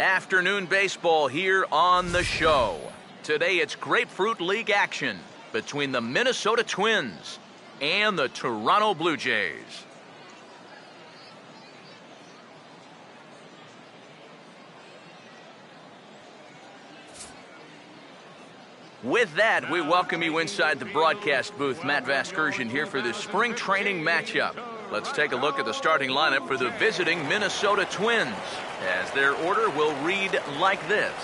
Afternoon baseball here on the show. Today it's Grapefruit League action between the Minnesota Twins and the Toronto Blue Jays. With that, we welcome you inside the broadcast booth. Matt Vasgersian here for this spring training matchup. Let's take a look at the starting lineup for the visiting Minnesota Twins, as their order will read like this.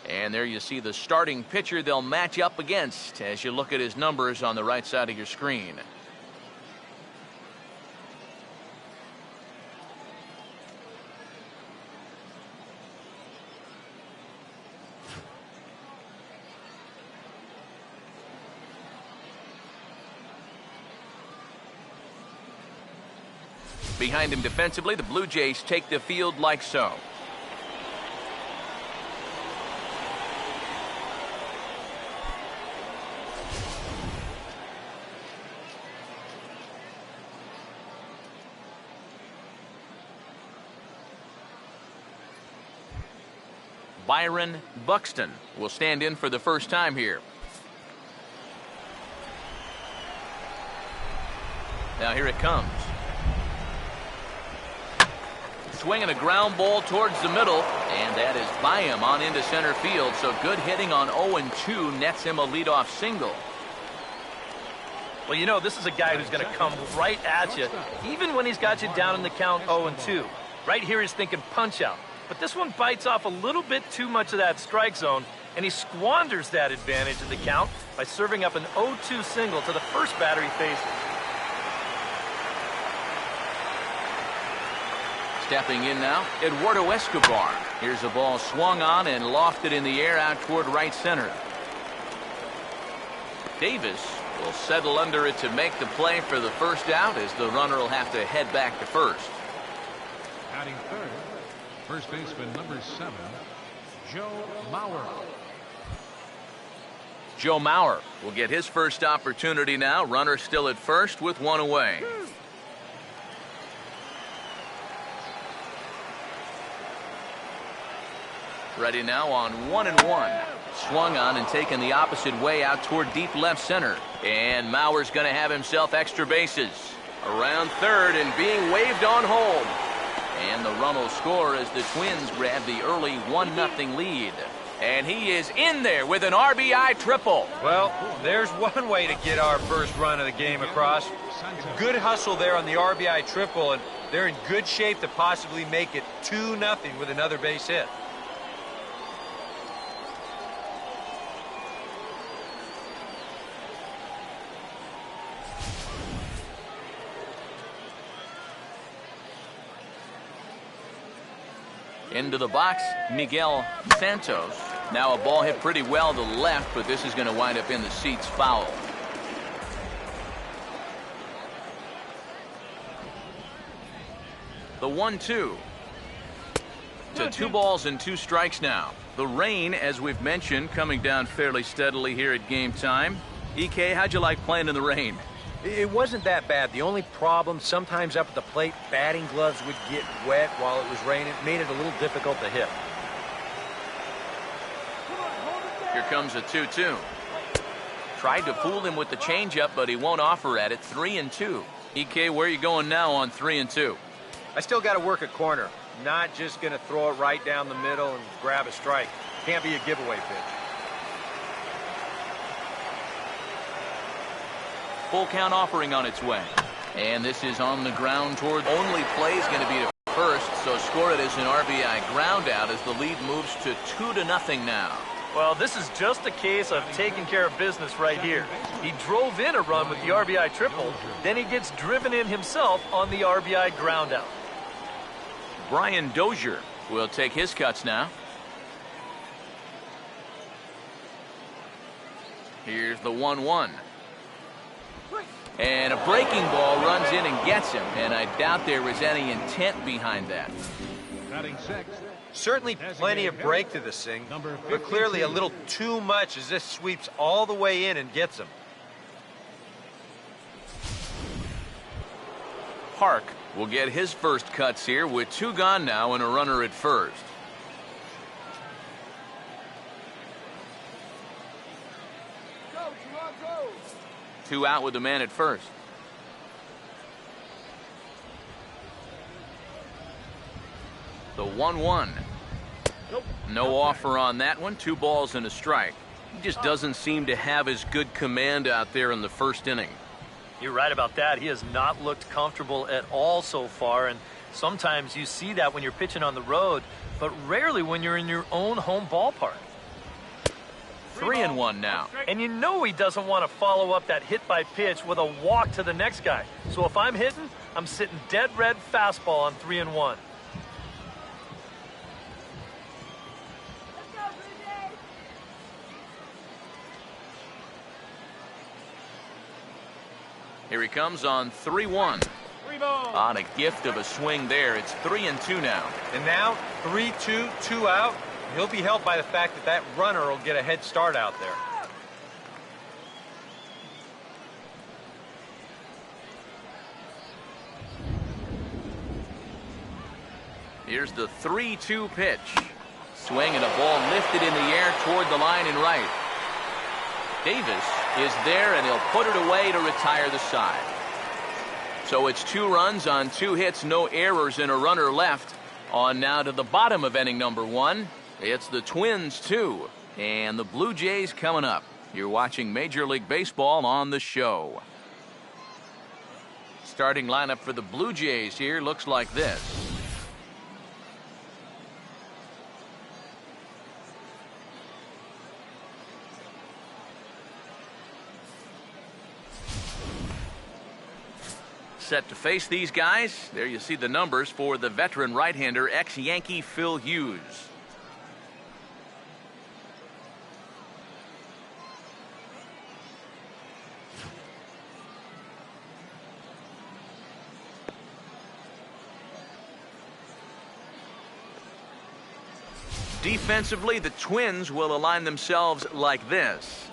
And there you see the starting pitcher they'll match up against as you look at his numbers on the right side of your screen. Behind him defensively, the Blue Jays take the field like so. Byron Buxton will stand in for the first time here. Now here it comes. Swinging a ground ball towards the middle, and that is by him on into center field. So good hitting on 0-2 nets him a leadoff single. Well, you know, this is a guy who's going to come right at you, even when he's got you down in the count 0-2. Right here he's thinking punch out. But this one bites off a little bit too much of that strike zone, and he squanders that advantage in the count by serving up an 0-2 single to the first batter he faces. Stepping in now, Eduardo Escobar. Here's a ball swung on and lofted in the air out toward right center. Davis will settle under it to make the play for the first out, as the runner will have to head back to first. Batting third, first baseman number 7, Joe Mauer. Joe Mauer will get his first opportunity now. Runner still at first with one away. Ready now on 1-1. Swung on and taken the opposite way out toward deep left center. And Mauer's going to have himself extra bases. Around third and being waved on home. And the run will score as the Twins grab the early 1-0 lead. And he is in there with an RBI triple. Well, there's one way to get our first run of the game across. Good hustle there on the RBI triple, and they're in good shape to possibly make it 2-0 with another base hit. Into the box, Miguel Santos. Now a ball hit pretty well to the left, but this is going to wind up in the seats foul. The 1-2. To 2 balls and 2 strikes now. The rain, as we've mentioned, coming down fairly steadily here at game time. EK, how'd you like playing in the rain? It wasn't that bad. The only problem, sometimes up at the plate, batting gloves would get wet while it was raining. It made it a little difficult to hit. Here comes a 2-2. Tried to fool him with the changeup, but he won't offer at it. 3-2. EK, where are you going now on 3-2? I still got to work a corner. Not just going to throw it right down the middle and grab a strike. Can't be a giveaway pitch. Full count offering on its way. And this is on the ground toward only play is going to be to first, so score it as an RBI ground out as the lead moves to 2-0 now. Well, this is just a case of taking care of business right here. He drove in a run with the RBI triple, then he gets driven in himself on the RBI ground out. Brian Dozier will take his cuts now. Here's the 1-1. And a breaking ball runs in and gets him, and I doubt there was any intent behind that. Batting sixth, Certainly plenty of break to this thing, but clearly a little too much as this sweeps all the way in and gets him. Park will get his first cuts here with 2 gone now and a runner at first. Go. 2 out with the man at first. The 1-1. No offer on that one. 2 balls and a strike. He just doesn't seem to have as good command out there in the first inning. You're right about that. He has not looked comfortable at all so far, and sometimes you see that when you're pitching on the road, but rarely when you're in your own home ballpark. 3-1 now. And you know he doesn't want to follow up that hit by pitch with a walk to the next guy. So if I'm hitting, I'm sitting dead red fastball on 3-1. Here he comes on 3-1. On a gift of a swing there. It's 3-2 now. And now 3-2, 2 out. He'll be helped by the fact that that runner will get a head start out there. Here's the 3-2 pitch. Swing and a ball lifted in the air toward the line and right. Davis is there, and he'll put it away to retire the side. So it's 2 runs on 2 hits, no errors, and a runner left. On now to the bottom of inning number 1. It's the Twins 2, and the Blue Jays coming up. You're watching Major League Baseball on the show. Starting lineup for the Blue Jays here looks like this. Set to face these guys. There you see the numbers for the veteran right-hander, ex-Yankee Phil Hughes. Defensively, the Twins will align themselves like this.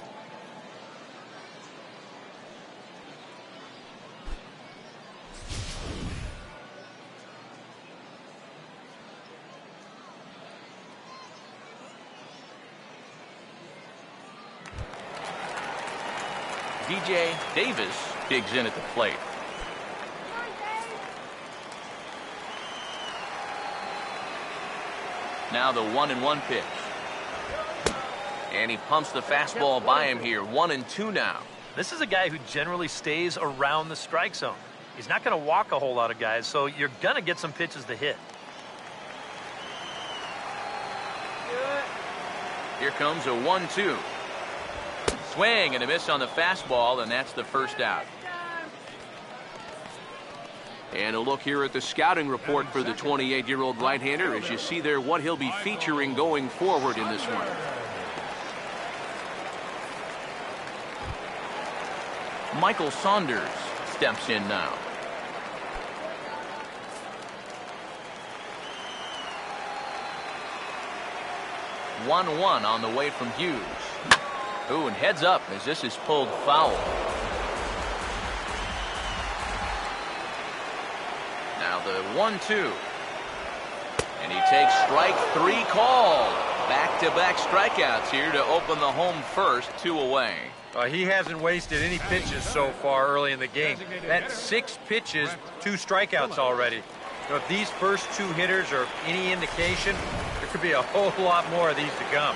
DJ Davis digs in at the plate. Now the 1-1 pitch. And he pumps the fastball by him here. 1-2 now. This is a guy who generally stays around the strike zone. He's not going to walk a whole lot of guys, so you're going to get some pitches to hit. Here comes a 1-2. Swing and a miss on the fastball, and that's the first out. And a look here at the scouting report for the 28-year-old right-hander as you see there what he'll be featuring going forward in this one. Michael Saunders steps in now. One on the way from Hughes. Ooh, and heads up as this is pulled foul. Now the 1-2. And he takes strike 3 called. Back-to-back strikeouts here to open the home first, 2 away. He hasn't wasted any pitches so far early in the game. That's 6 pitches, 2 strikeouts already. So if these first 2 hitters are any indication, there could be a whole lot more of these to come.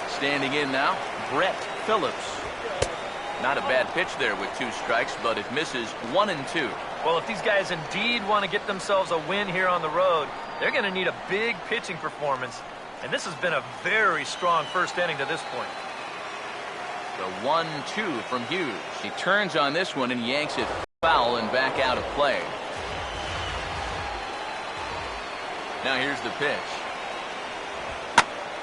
Standing in now, Brett Phillips. Not a bad pitch there with 2 strikes, but it misses 1-2. Well, if these guys indeed want to get themselves a win here on the road, they're going to need a big pitching performance. And this has been a very strong first inning to this point. The 1-2 from Hughes. He turns on this one and yanks it foul and back out of play. Now here's the pitch.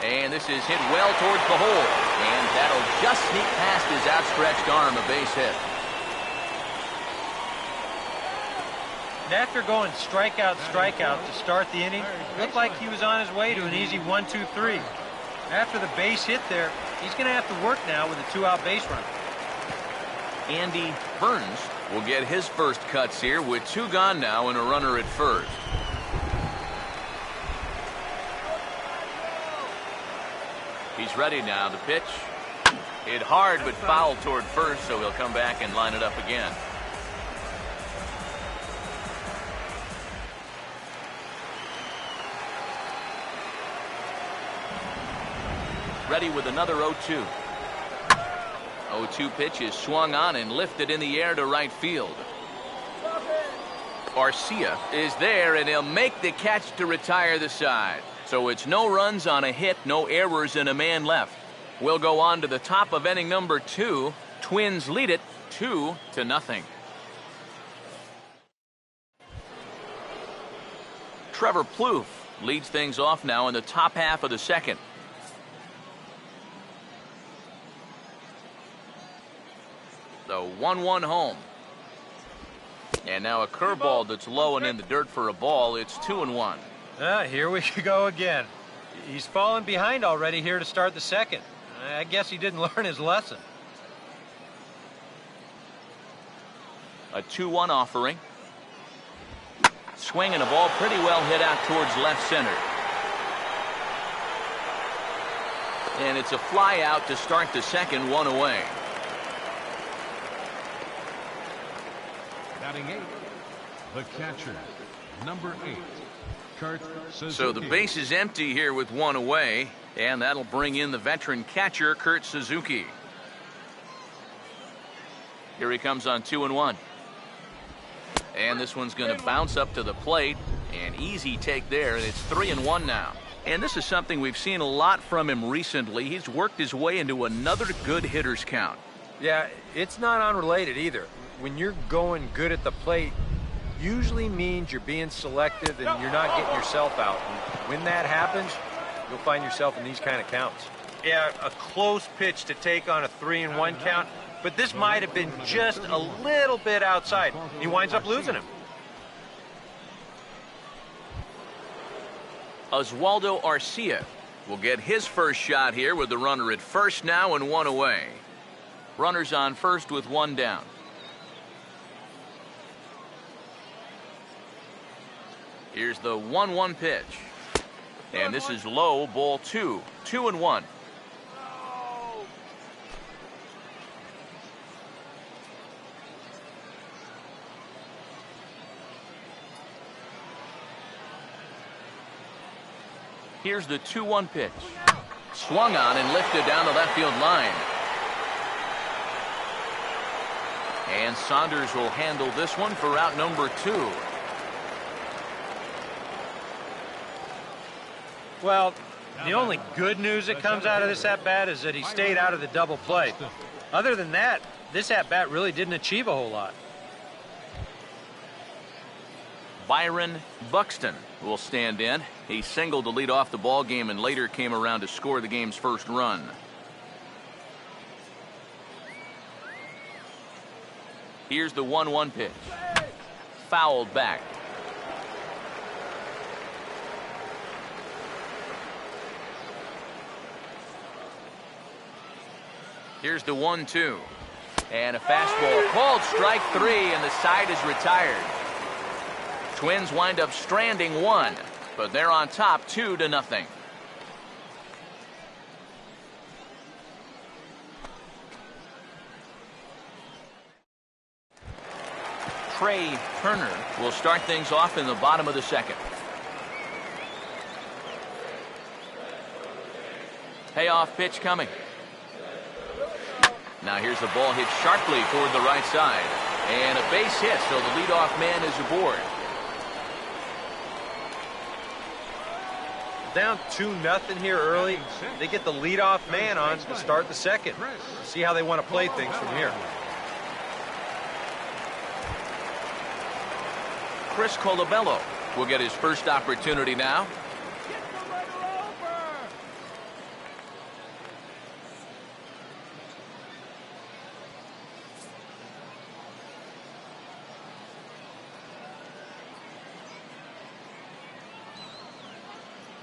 And this is hit well towards the hole. And that'll just sneak past his outstretched arm, a base hit. And after going strikeout to start the inning, it looked like he was on his way to an easy 1-2-3. After the base hit there, he's going to have to work now with a 2-out base runner. Andy Burns will get his first cuts here with 2 gone now and a runner at first. He's ready now. The pitch hit hard but fouled toward first, so he'll come back and line it up again. Ready with another 0-2. 0-2 pitch is swung on and lifted in the air to right field. Garcia is there, and he'll make the catch to retire the side. So it's no runs on a hit, no errors, and a man left. We'll go on to the top of inning number 2. Twins lead it 2-0. Trevor Plouffe leads things off now in the top half of the second. The 1-1 home. And now a curveball that's low and in the dirt for a ball. It's 2-1. Here we go again. He's fallen behind already here to start the second. I guess he didn't learn his lesson. A 2-1 offering. Swinging a ball pretty well hit out towards left center. And it's a fly out to start the second, 1 away. Batting 8, the catcher, number 8, Kurt Suzuki. So the base is empty here with 1 away, and that'll bring in the veteran catcher, Kurt Suzuki. Here he comes on 2-1. And this one's going to bounce up to the plate. An easy take there, and it's 3-1 now. And this is something we've seen a lot from him recently. He's worked his way into another good hitter's count. Yeah, it's not unrelated either. When you're going good at the plate, usually means you're being selective and you're not getting yourself out. And when that happens, you'll find yourself in these kind of counts. Yeah, a close pitch to take on a 3-1 count, but this might have been just a little bit outside. He winds up losing him. Oswaldo Arcia will get his first shot here with the runner at first now and 1 away. Runners on first with 1 down. Here's the 1-1 pitch. And this is low, ball 2. 2-1. Here's the 2-1 pitch. Swung on and lifted down the left field line. And Saunders will handle this one for out number 2. Well, the only good news that comes out of this at-bat is that he stayed out of the double play. Other than that, this at-bat really didn't achieve a whole lot. Byron Buxton will stand in. He singled to lead off the ball game and later came around to score the game's first run. Here's the 1-1 pitch. Fouled back. Here's the 1-2. And a fastball called strike 3, and the side is retired. Twins wind up stranding 1, but they're on top 2-0. Trey Turner will start things off in the bottom of the second. Payoff pitch coming. Now here's the ball hit sharply toward the right side. And a base hit, so the leadoff man is aboard. Down 2-0 here early. They get the leadoff man on to start the second. See how they want to play things from here. Chris Colabello will get his first opportunity now.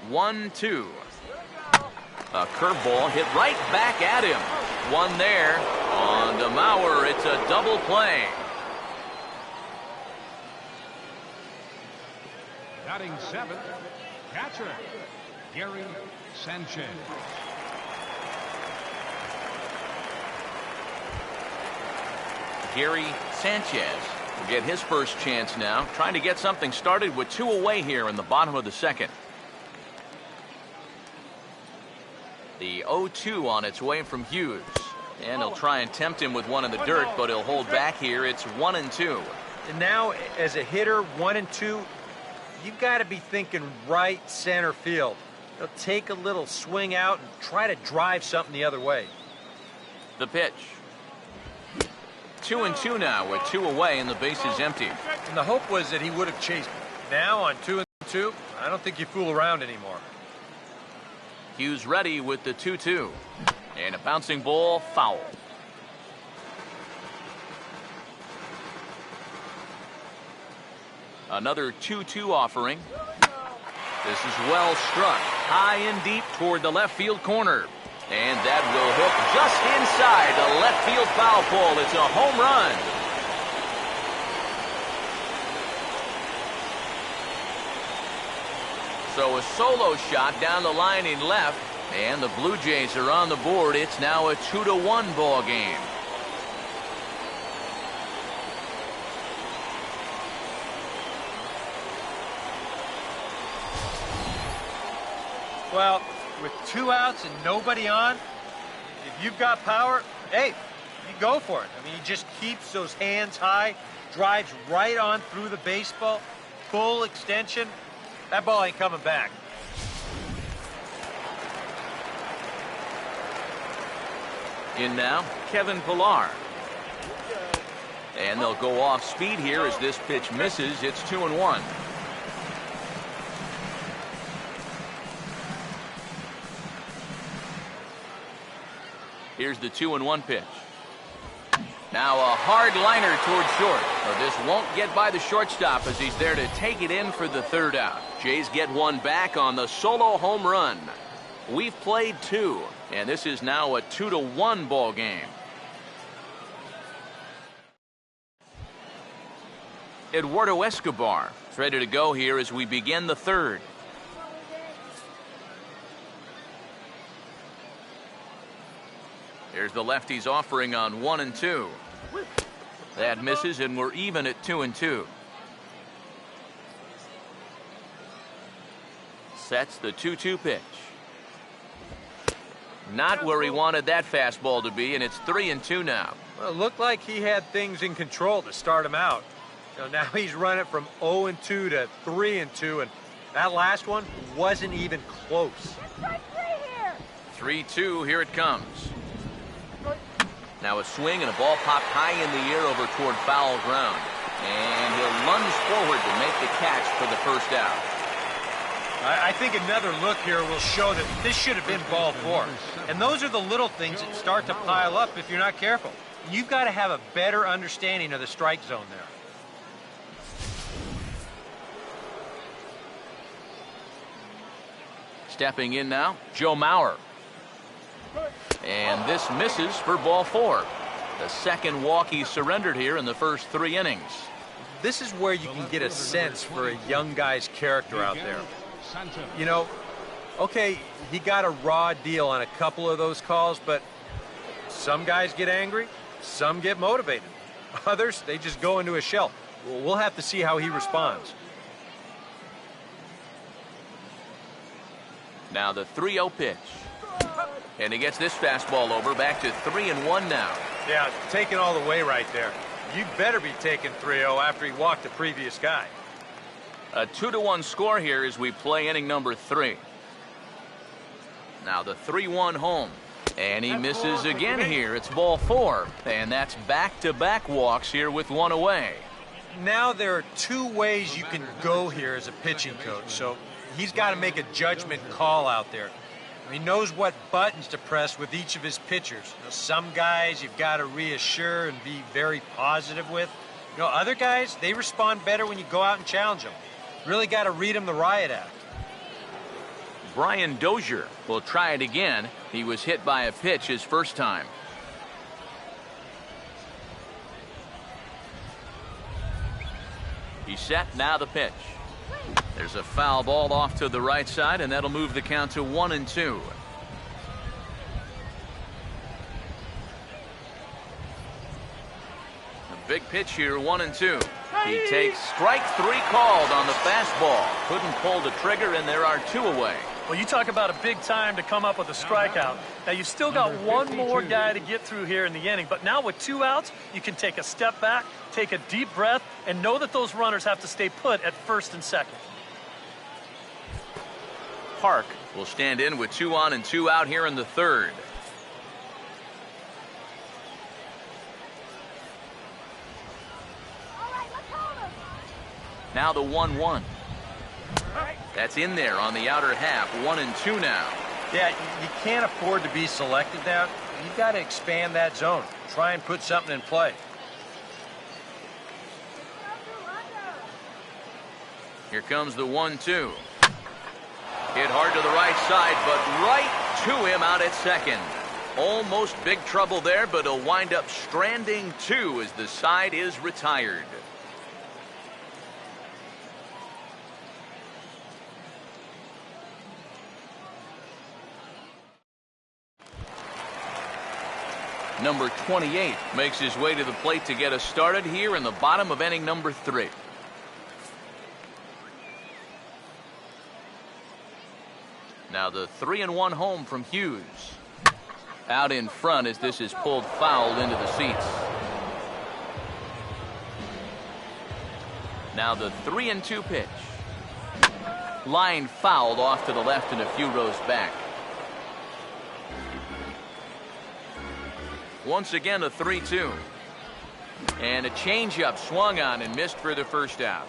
1-2. A curveball hit right back at him. One there. On to Mauer. It's a double play. Batting seventh, catcher, Gary Sanchez. Gary Sanchez will get his first chance now, trying to get something started with 2 away here in the bottom of the second. The 0-2 on its way from Hughes. And he'll try and tempt him with one in the dirt, but he'll hold back here. It's 1-2. And now, as a hitter, 1-2, you've got to be thinking right center field. He'll take a little swing out and try to drive something the other way. The pitch. 2-2 now with 2 away and the base is empty. And the hope was that he would have chased. Now on 2-2, I don't think you fool around anymore. Hughes ready with the 2-2. And a bouncing ball, foul. Another 2-2 offering. This is well struck. High and deep toward the left field corner. And that will hook just inside the left field foul pole. It's a home run. So a solo shot down the line in left. And the Blue Jays are on the board. It's now a 2-1 ball game. Well, with 2 outs and nobody on, if you've got power, hey, you go for it. I mean, he just keeps those hands high, drives right on through the baseball, full extension. That ball ain't coming back. In now, Kevin Pillar. And they'll go off speed here as this pitch misses. It's 2-1. Here's the 2-1 pitch. Now a hard liner toward short. But this won't get by the shortstop as he's there to take it in for the 3rd out. Jays get one back on the solo home run. We've played 2, and this is now a 2-1 ball game. Eduardo Escobar is ready to go here as we begin the 3rd. Here's the lefty's offering on 1-2. That misses, and we're even at 2-2. Sets the 2-2 pitch. Not where he wanted that fastball to be, and it's 3-2 now. Well, it looked like he had things in control to start him out. Now he's running from 0-2 to 3-2, and that last one wasn't even close. 3-2, here it comes. Now a swing and a ball popped high in the air over toward foul ground. And he'll lunge forward to make the catch for the 1st out. I think another look here will show that this should have been ball 4. And those are the little things that start to pile up if you're not careful. You've got to have a better understanding of the strike zone there. Stepping in now, Joe Mauer. And this misses for ball 4. The 2nd walk he surrendered here in the first 3 innings. This is where you can get a sense for a young guy's character out there. You know, okay, he got a raw deal on a couple of those calls, but some guys get angry, some get motivated. Others, they just go into a shell. We'll have to see how he responds. Now the 3-0 pitch. And he gets this fastball over, back to 3-1 now. Yeah, taking all the way right there. You better be taking 3-0 after he walked the previous guy. A 2-1 score here as we play inning number 3. Now the 3-1 home. And he misses again here. It's ball 4. And that's back-to-back walks here with 1 away. Now there are 2 ways you can go here as a pitching coach. So he's got to make a judgment call out there. He knows what buttons to press with each of his pitchers. You know, some guys you've got to reassure and be very positive with. You know, other guys, they respond better when you go out and challenge them. Really got to read them the riot act. Brian Dozier will try it again. He was hit by a pitch his first time. He's set. Now the pitch. There's a foul ball off to the right side, and that'll move the count to 1-2. A big pitch here, 1-2. He takes strike 3 called on the fastball. Couldn't pull the trigger, and there are 2 away. Well, you talk about a big time to come up with a strikeout. Now, you still got one more guy to get through here in the inning, but now with 2 outs, you can take a step back, take a deep breath, and know that those runners have to stay put at first and second. Park will stand in with 2 on and 2 out here in the third. Now the 1-1. That's in there on the outer half. 1-2 now. Yeah, you can't afford to be selected now. You've got to expand that zone. Try and put something in play. Here comes the 1-2. Hit hard to the right side, but right to him out at second. Almost big trouble there, but he'll wind up stranding 2 as the side is retired. Number 28 makes his way to the plate to get us started here in the bottom of inning number 3. Now the 3-1 home from Hughes. Out in front as this is pulled foul into the seats. Now the 3-2 pitch. Line fouled off to the left and a few rows back. Once again a 3-2. And a changeup swung on and missed for the first out.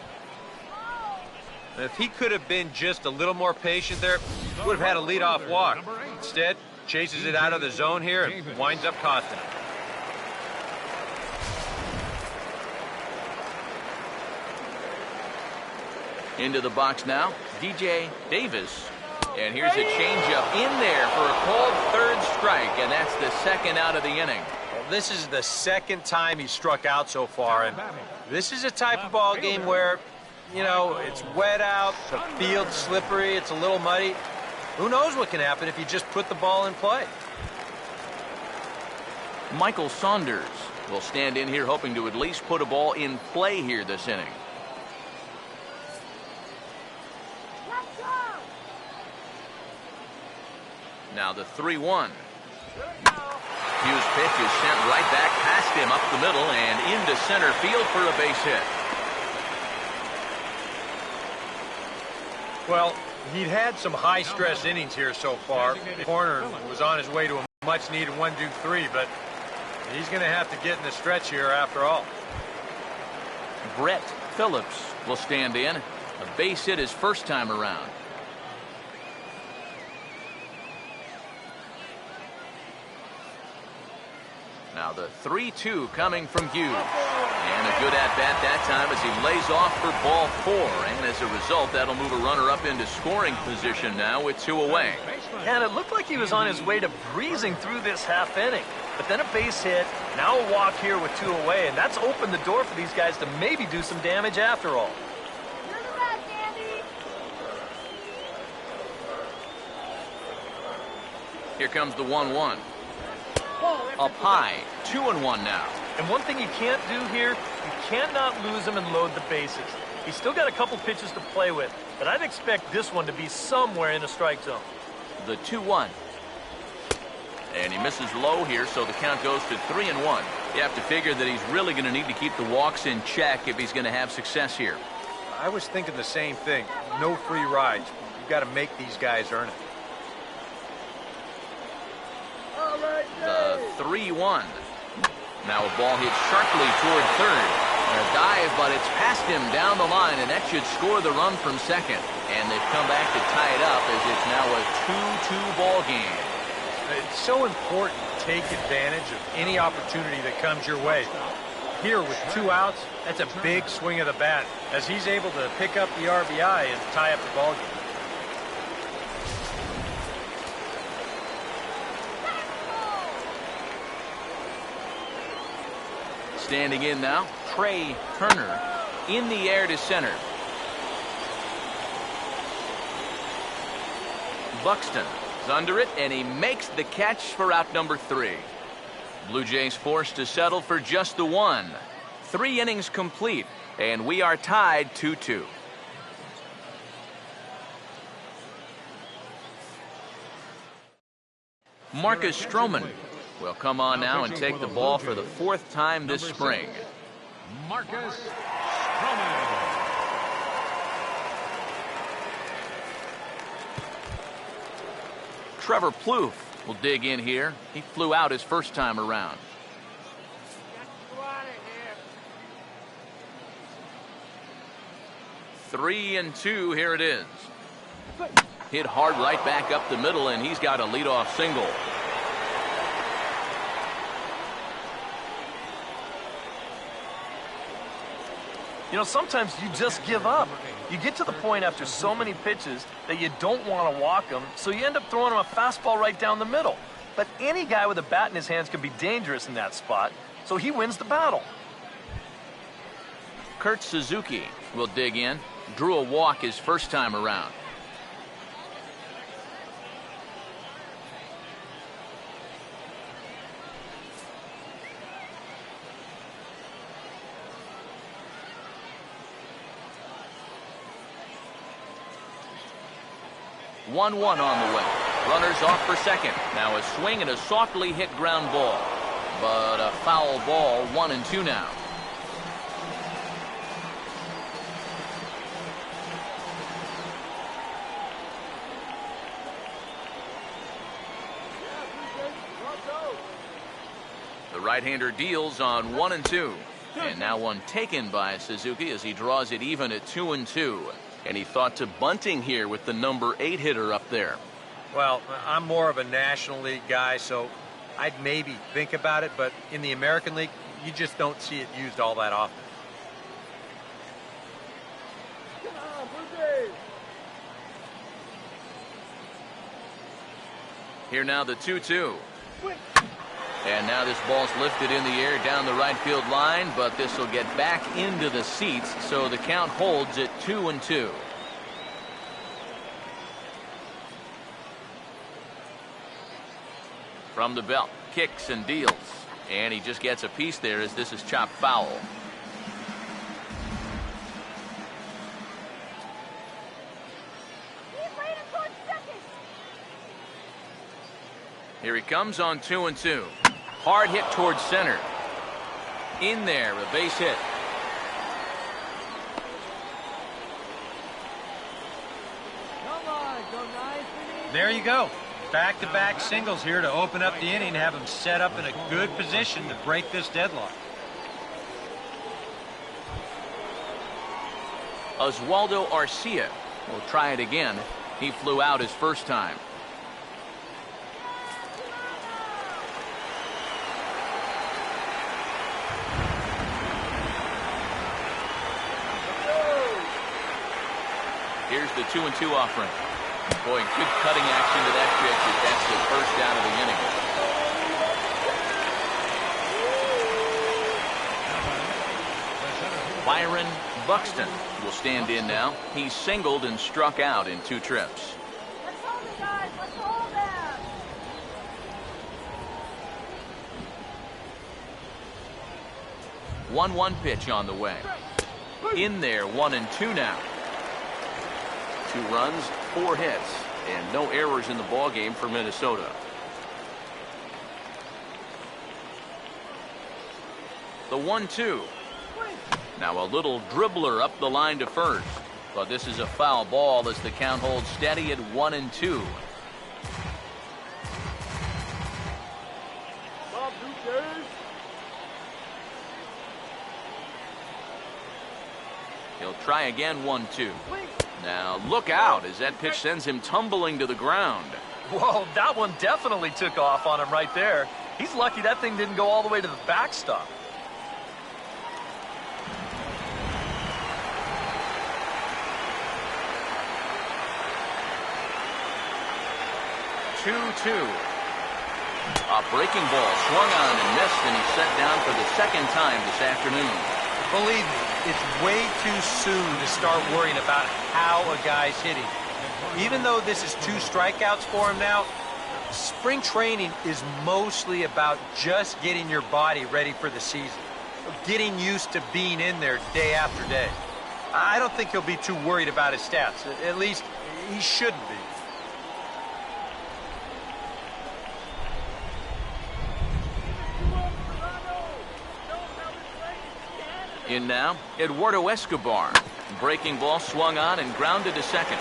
If he could have been just a little more patient there, would have had a leadoff walk. Instead, chases it out of the zone here and winds up costing him. Into the box now, DJ Davis. And here's a changeup in there for a called third strike, and that's the second out of the inning. Well, this is the second time he struck out so far, and this is a type of ball game where, you know, it's wet out, the field's slippery, it's a little muddy. Who knows what can happen if you just put the ball in play? Michael Saunders will stand in here hoping to at least put a ball in play here this inning. Now the 3-1. Hughes' pitch is sent right back past him up the middle and into center field for a base hit. Well, he'd had some high-stress innings here so far. The corner was on his way to a much-needed 1-2-3, but he's going to have to get in the stretch here after all. Brett Phillips will stand in. A base hit his first time around. Now the 3-2 coming from Hughes. And a good at-bat that time as he lays off for ball 4. And as a result, that'll move a runner up into scoring position now with 2 away. And it looked like he was on his way to breezing through this half inning. But then a base hit, now a walk here with 2 away, and that's opened the door for these guys to maybe do some damage after all. Here comes the 1-1. Up high, 2-1 now. And one thing you can't do here, you can't not lose him and load the bases. He's still got a couple pitches to play with, but I'd expect this one to be somewhere in the strike zone. The 2-1. And he misses low here, so the count goes to 3-1. You have to figure that he's really going to need to keep the walks in check if he's going to have success here. I was thinking the same thing. No free rides. You've got to make these guys earn it. The 3-1. Now a ball hit sharply toward third. And a dive, but it's past him down the line, and that should score the run from second. And they've come back to tie it up as it's now a 2-2 ball game. It's so important to take advantage of any opportunity that comes your way. Here with 2 outs, that's a big swing of the bat as he's able to pick up the RBI and tie up the ball game. Standing in now, Trey Turner. In the air to center. Buxton is under it, and he makes the catch for out number 3. Blue Jays forced to settle for just the one. 3 innings complete, and we are tied 2-2. Marcus Stroman will come on now and take the ball for the 4th time this spring. Marcus Stroman. Trevor Plouffe will dig in here. He flew out his first time around. Three and two, here it is. Hit hard right back up the middle, and he's got a leadoff single. You know, sometimes you just give up. You get to the point after so many pitches that you don't want to walk them, so you end up throwing them a fastball right down the middle. But any guy with a bat in his hands can be dangerous in that spot, so he wins the battle. Kurt Suzuki will dig in. Drew a walk his first time around. One-one on the way. Runners off for second. Now a swing and a softly hit ground ball. But a foul ball, 1-2 now. The right-hander deals on 1-2. And now one taken by Suzuki as he draws it even at 2-2. And he thought to bunting here with the number 8 hitter up there. Well, I'm more of a National League guy, so I'd maybe think about it, but in the American League, you just don't see it used all that often. Here now the 2-2. And now this ball's lifted in the air down the right field line, but this will get back into the seats, so the count holds at 2-2. From the belt, kicks and deals. And he just gets a piece there as this is chopped foul. Here he comes on 2-2. Hard hit towards center. In there, a base hit. There you go. Back-to-back singles here to open up the inning and have him set up in a good position to break this deadlock. Oswaldo Arcia will try it again. He flew out his first time. Here's the 2-2 offering. Boy, good cutting action to that pitch as that's the first out of the inning. Byron Buxton will stand in now. He singled and struck out in 2 trips. Let's hold it, guys. Let's hold them. 1-1 pitch on the way. In there, 1-2 now. 2 runs, 4 hits, and no errors in the ballgame for Minnesota. The 1-2. Now a little dribbler up the line to first, but this is a foul ball as the count holds steady at 1-2. He'll try again, 1-2. Now look out as that pitch sends him tumbling to the ground. Whoa, that one definitely took off on him right there. He's lucky that thing didn't go all the way to the backstop. A breaking ball swung on and missed, and he's set down for the second time this afternoon. Believe me, it's way too soon to start worrying about how a guy's hitting. Even though this is 2 strikeouts for him now, spring training is mostly about just getting your body ready for the season, getting used to being in there day after day. I don't think he'll be too worried about his stats. At least, he shouldn't be. In now, Eduardo Escobar. Breaking ball swung on and grounded to second.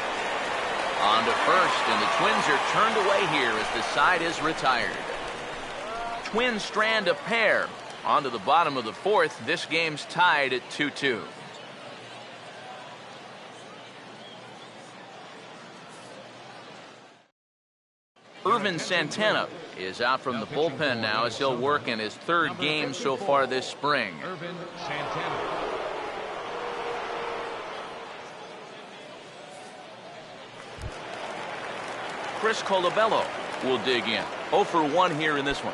On to first, and the Twins are turned away here as the side is retired. Twins strand a pair. On to the bottom of the fourth. This game's tied at 2-2. Irvin Santana is out from the bullpen now as he'll work in his 3rd game so far this spring. Irvin Santana. Chris Colabello will dig in. 0 for 1 here in this one.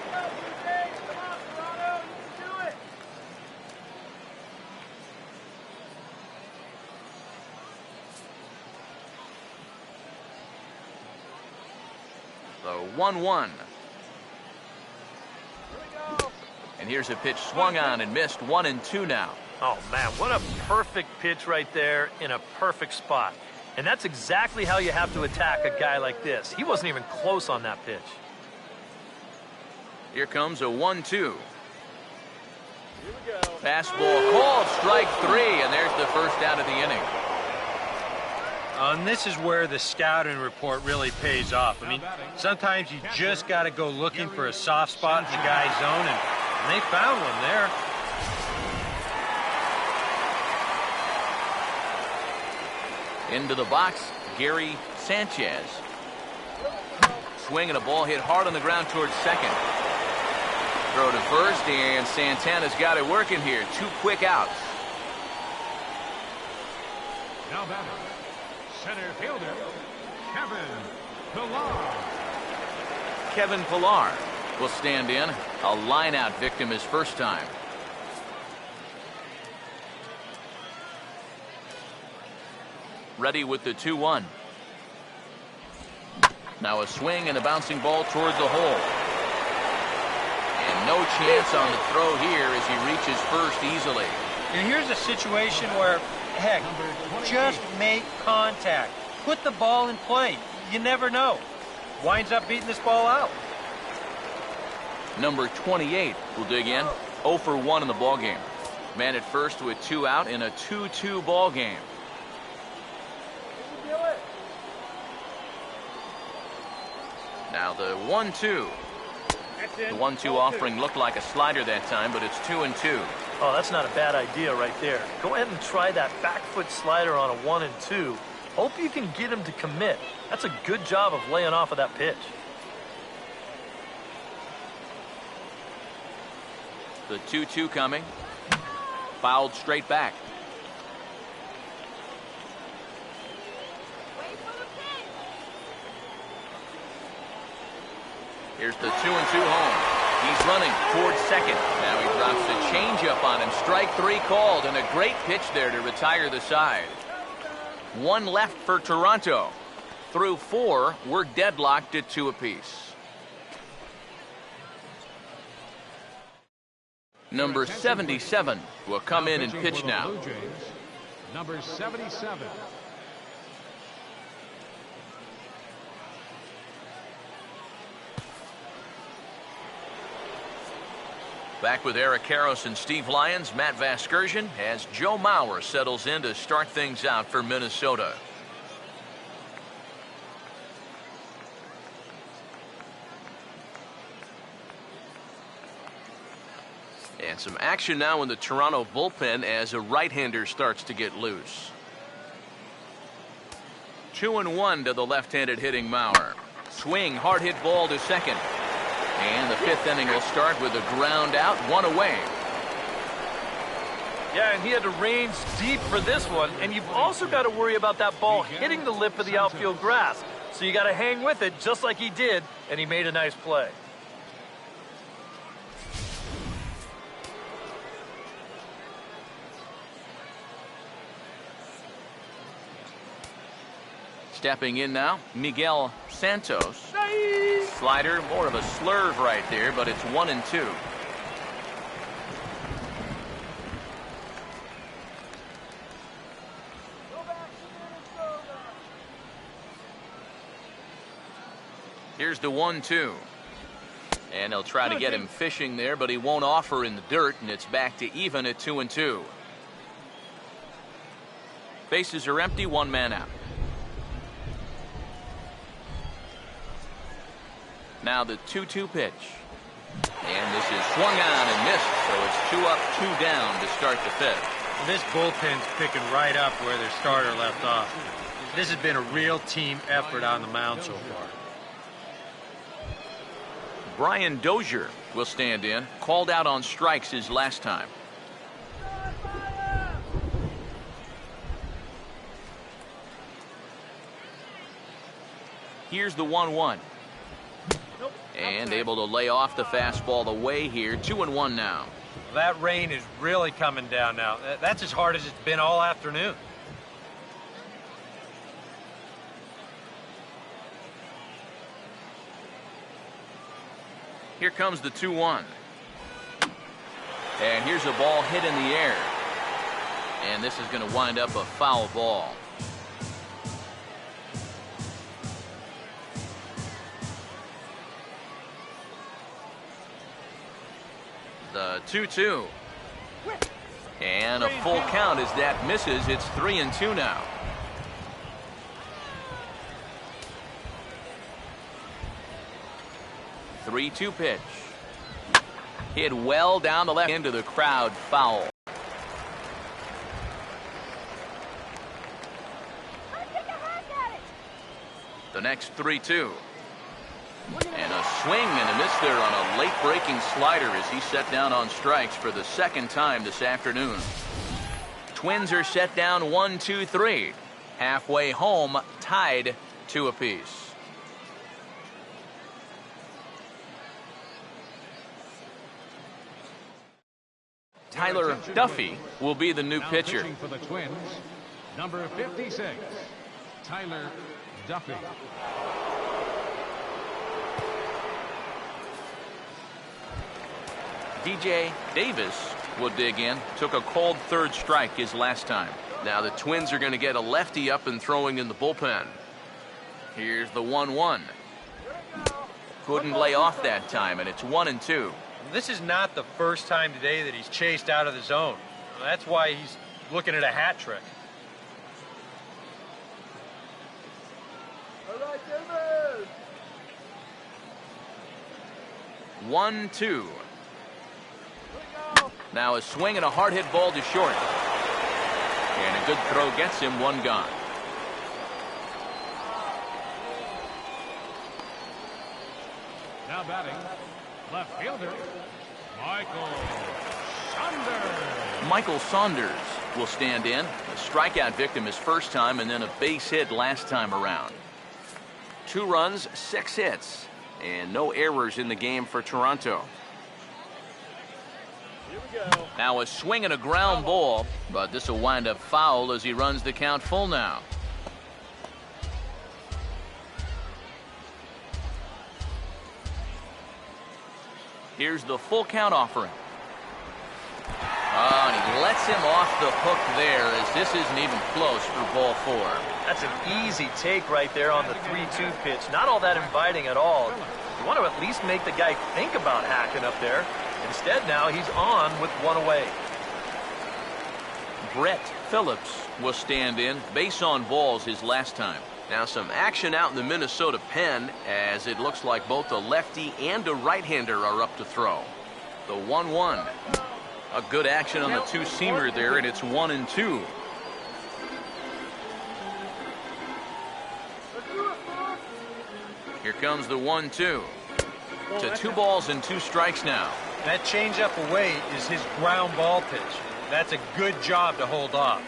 The 1-1. And here's a pitch swung on and missed. 1-2 now. Oh, man, what a perfect pitch right there in a perfect spot. And that's exactly how you have to attack a guy like this. He wasn't even close on that pitch. Here comes a 1-2. Fastball called, strike 3, and there's the first out of the inning. And this is where the scouting report really pays off. I mean, sometimes you just got to go looking for a soft spot in the guy's zone, and they found one there. Into the box, Gary Sanchez. Swing and a ball hit hard on the ground towards second. Throw to first, and Santana's got it working here. 2 quick outs. Now batting, center fielder, Kevin Pillar. Kevin Pillar will stand in. A line-out victim his first time. Ready with the 2-1. Now a swing and a bouncing ball towards the hole. And no chance on the throw here as he reaches first easily. And here's a situation where, heck, just make contact. Put the ball in play. You never know. Winds up beating this ball out. Number 28 will dig in. 0 for 1 in the ballgame. Man at first with 2 out in a 2-2 ball game. Now the 1-2. The 1-2 offering looked like a slider that time, but it's 2-2. Oh, that's not a bad idea right there. Go ahead and try that back foot slider on a 1-2. Hope you can get him to commit. That's a good job of laying off of that pitch. The 2-2 coming. Fouled straight back. Here's the 2-2 home. He's running towards second. Now he drops a changeup on him. Strike 3 called, and a great pitch there to retire the side. 1 left for Toronto. Through 4, we're deadlocked at 2 apiece. Number 77 will come in and pitch now. Number 77. Back with Eric Karros and Steve Lyons, Matt Vasgersian, as Joe Mauer settles in to start things out for Minnesota. And some action now in the Toronto bullpen as a right-hander starts to get loose. 2-1 to the left-handed hitting Mauer. Swing, hard hit ball to second. And the 5th inning will start with a ground out, 1 away. Yeah, and he had to range deep for this one, and you've also got to worry about that ball hitting the lip of the outfield grass. So you got to hang with it just like he did, and he made a nice play. Stepping in now, Miguel Santos. Slider, more of a slurve right there, but it's 1-2. Here's the 1-2. And they'll try to get him fishing there, but he won't offer in the dirt, and it's back to even at 2-2. Bases are empty, one man out. Now the 2-2 pitch. And this is swung on and missed, so it's 2 up, 2 down to start the fifth. This bullpen's picking right up where their starter left off. This has been a real team effort on the mound so far. Brian Dozier will stand in. Called out on strikes his last time. Here's the 1-1. And able to lay off the fastball away here. 2-1 now. That rain is really coming down now. That's as hard as it's been all afternoon. Here comes the 2-1. And here's a ball hit in the air. And this is going to wind up a foul ball. The 2-2. And a full count as that misses. It's 3-2 now. The 3-2 pitch. Hit well down the left into the crowd. Foul. The next 3-2. And a swing and a miss there on a late breaking slider as he set down on strikes for the second time this afternoon. Twins are set down 1-2-3. Halfway home, tied 2 apiece. Tyler Duffy will be the new pitcher. For the Twins, number 56, Tyler Duffy. DJ Davis will dig in. Took a cold third strike his last time. Now the Twins are going to get a lefty up and throwing in the bullpen. Here's the 1-1. Couldn't lay off that time, and it's 1-2. This is not the first time today that he's chased out of the zone. That's why he's looking at a hat trick. 1-2. Now a swing and a hard hit ball to short. And a good throw gets him, one gone. Now batting, left fielder, Michael Saunders. Michael Saunders will stand in. A strikeout victim his first time and then a base hit last time around. 2 runs, 6 hits, and no errors in the game for Toronto. Now a swing and a ground ball, but this will wind up foul as he runs the count full now. Here's the full count offering. Oh, and he lets him off the hook there as this isn't even close for ball 4. That's an easy take right there on the 3-2 pitch. Not all that inviting at all. You want to at least make the guy think about hacking up there. Instead, now he's on with 1 away. Brett Phillips will stand in. Base on balls his last time. Now some action out in the Minnesota pen as it looks like both a lefty and a right-hander are up to throw. The 1-1. A good action on the 2-seamer there, and it's 1-2. Here comes the 1-2. To 2 balls and 2 strikes now. That changeup away is his ground ball pitch. That's a good job to hold off.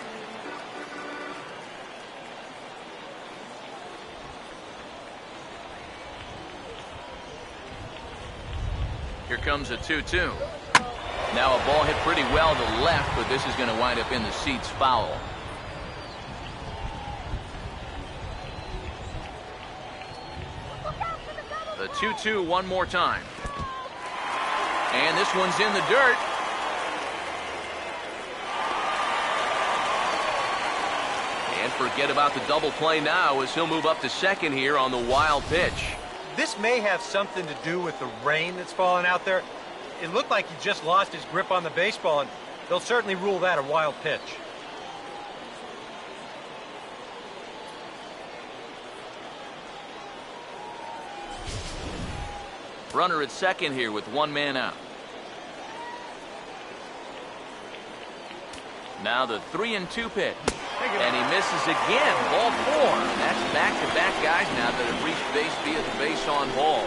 Here comes a 2-2. Now a ball hit pretty well to left, but this is going to wind up in the seats foul. The 2-2 one more time. And this one's in the dirt. And forget about the double play now as he'll move up to second here on the wild pitch. This may have something to do with the rain that's falling out there. It looked like he just lost his grip on the baseball, and they'll certainly rule that a wild pitch. Runner at second here with one man out. Now the 3-2 pitch. And he misses again. Ball 4. And that's back-to-back guys now that have reached base via the base on ball.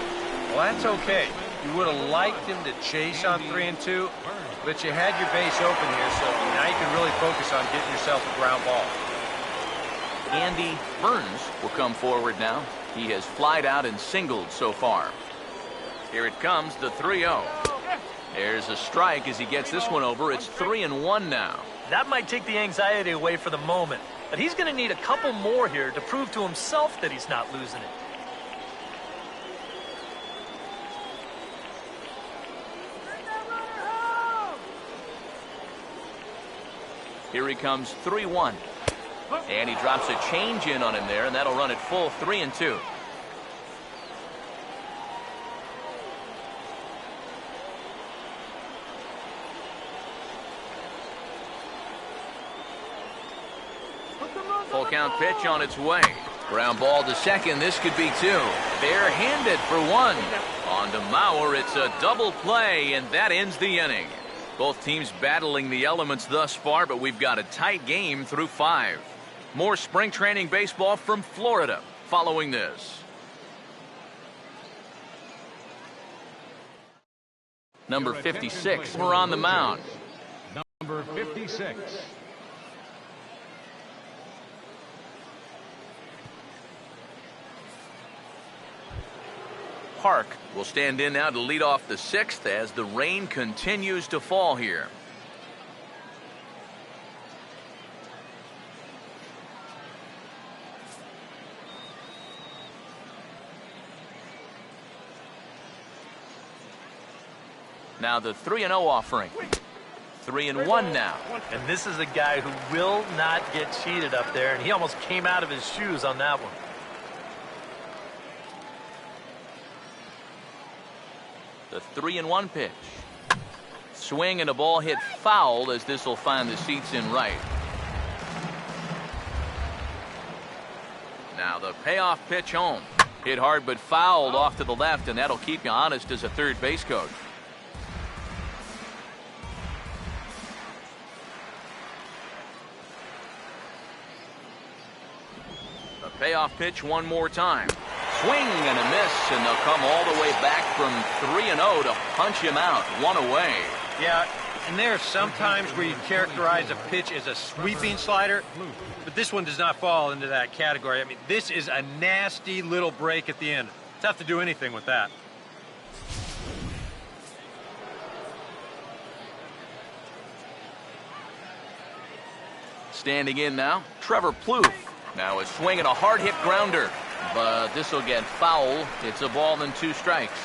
Well, that's okay. You would have liked him to chase on 3-2, but you had your base open here, so now you can really focus on getting yourself a ground ball. Andy Burns will come forward now. He has flied out and singled so far. Here it comes, the 3-0. There's a strike as he gets this one over. It's 3-1 now. That might take the anxiety away for the moment, but he's going to need a couple more here to prove to himself that he's not losing it. Here he comes, 3-1. And he drops a change in on him there, and that'll run it full 3-2. Full count pitch on its way. Ground ball to second. This could be 2. Barehanded for 1. On to Mauer. It's a double play, and that ends the inning. Both teams battling the elements thus far, but we've got a tight game through 5. More spring training baseball from Florida following this. Number 56, we're on the mound. Number 56. Park will stand in now to lead off the 6th as the rain continues to fall here. Now the 3-0 offering. 3-1 now. And this is a guy who will not get cheated up there, and he almost came out of his shoes on that one. The 3-1 pitch. Swing and a ball hit foul as this will find the seats in right. Now the payoff pitch home. Hit hard but fouled off to the left, and that'll keep you honest as a third base coach. The payoff pitch one more time. Swing and a miss, and they'll come all the way back from 3-0 to punch him out. 1 away. Yeah, and there are some times where you characterize a pitch as a sweeping slider, but this one does not fall into that category. I mean, this is a nasty little break at the end. Tough to do anything with that. Standing in now, Trevor Plouffe. Now a swing and a hard hit grounder. But this will get foul. It's a ball and 2 strikes.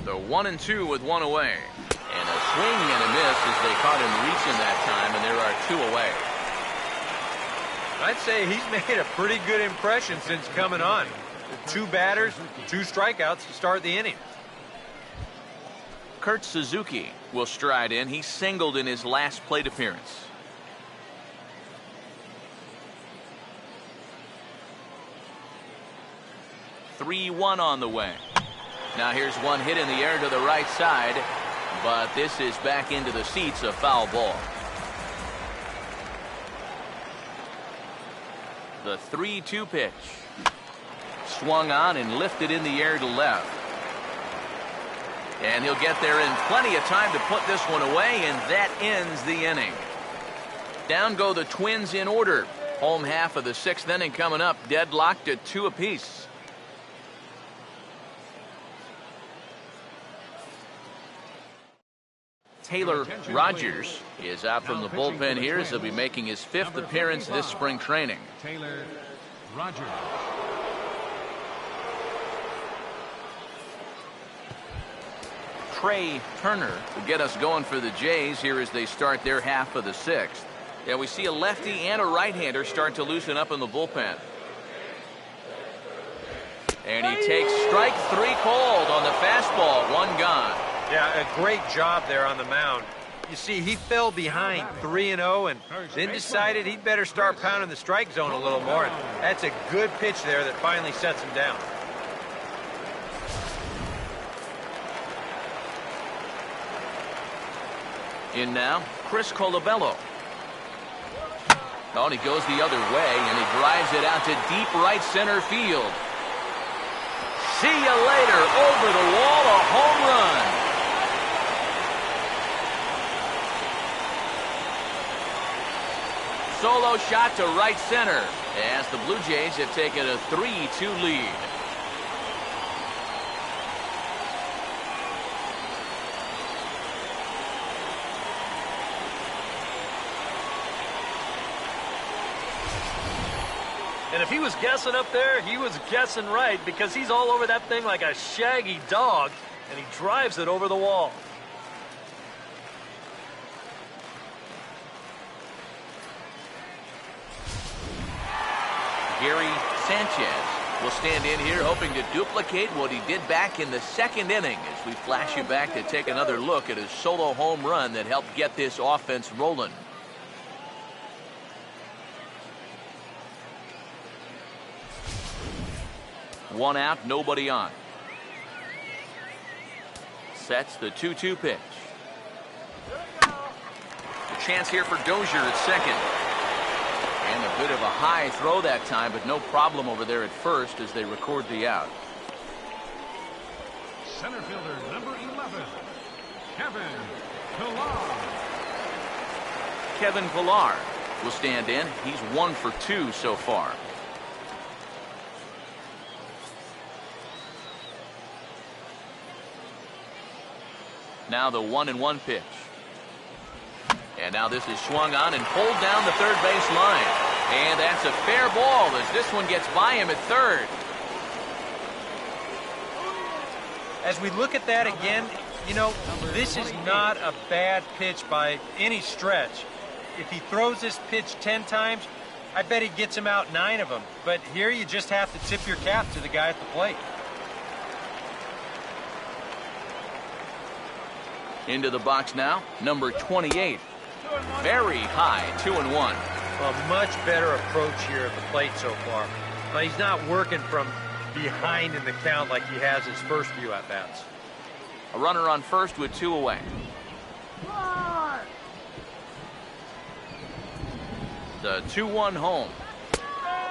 The 1-2 with 1 away. And a swing and a miss as they caught him reaching that time, and there are 2 away. I'd say he's made a pretty good impression since coming on. 2 batters, 2 strikeouts to start the inning. Kurt Suzuki will stride in. He singled in his last plate appearance. (3-1) on the way. Now here's one hit in the air to the right side, but this is back into the seats, a foul ball. The 3-2 pitch. Swung on and lifted in the air to left. And he'll get there in plenty of time to put this one away, and that ends the inning. Down go the Twins in order. Home half of the 6th inning coming up, deadlocked at 2 apiece. Taylor Rogers is out from the bullpen here as he'll be making his 5th appearance this spring training. Taylor Rogers. Trey Turner will get us going for the Jays here as they start their half of the 6th. Yeah, we see a lefty and a right-hander start to loosen up in the bullpen. And he takes strike 3 called on the fastball. 1 gone. Yeah, a great job there on the mound. You see, he fell behind 3-0 and then decided he'd better start pounding the strike zone a little more. And that's a good pitch there that finally sets him down. In now, Chris Colabello. Oh, and he goes the other way, and he drives it out to deep right center field. See you later, over the wall, a home run. Solo shot to right center as the Blue Jays have taken a 3-2 lead. And if he was guessing up there, he was guessing right, because he's all over that thing like a shaggy dog, and he drives it over the wall. Gary Sanchez will stand in here hoping to duplicate what he did back in the 2nd inning as we flash you back to take another look at his solo home run that helped get this offense rolling. One out, nobody on. Sets the 2-2 pitch. A chance here for Dozier at second. And a bit of a high throw that time, but no problem over there at first as they record the out. Center fielder number 11, Kevin Pillar. Kevin Pillar will stand in. He's 1 for 2 so far. Now the 1-1 pitch. And now this is swung on and pulled down the third base line. And that's a fair ball as this one gets by him at third. As we look at that again, you know, this is not a bad pitch by any stretch. If he throws this pitch 10 times, I bet he gets him out 9 of them. But here you just have to tip your cap to the guy at the plate. Into the box now, number 28. Very high, 2-1. A much better approach here at the plate so far. Now, he's not working from behind in the count like he has his first few at-bats. A runner on first with 2 away. The 2-1 home.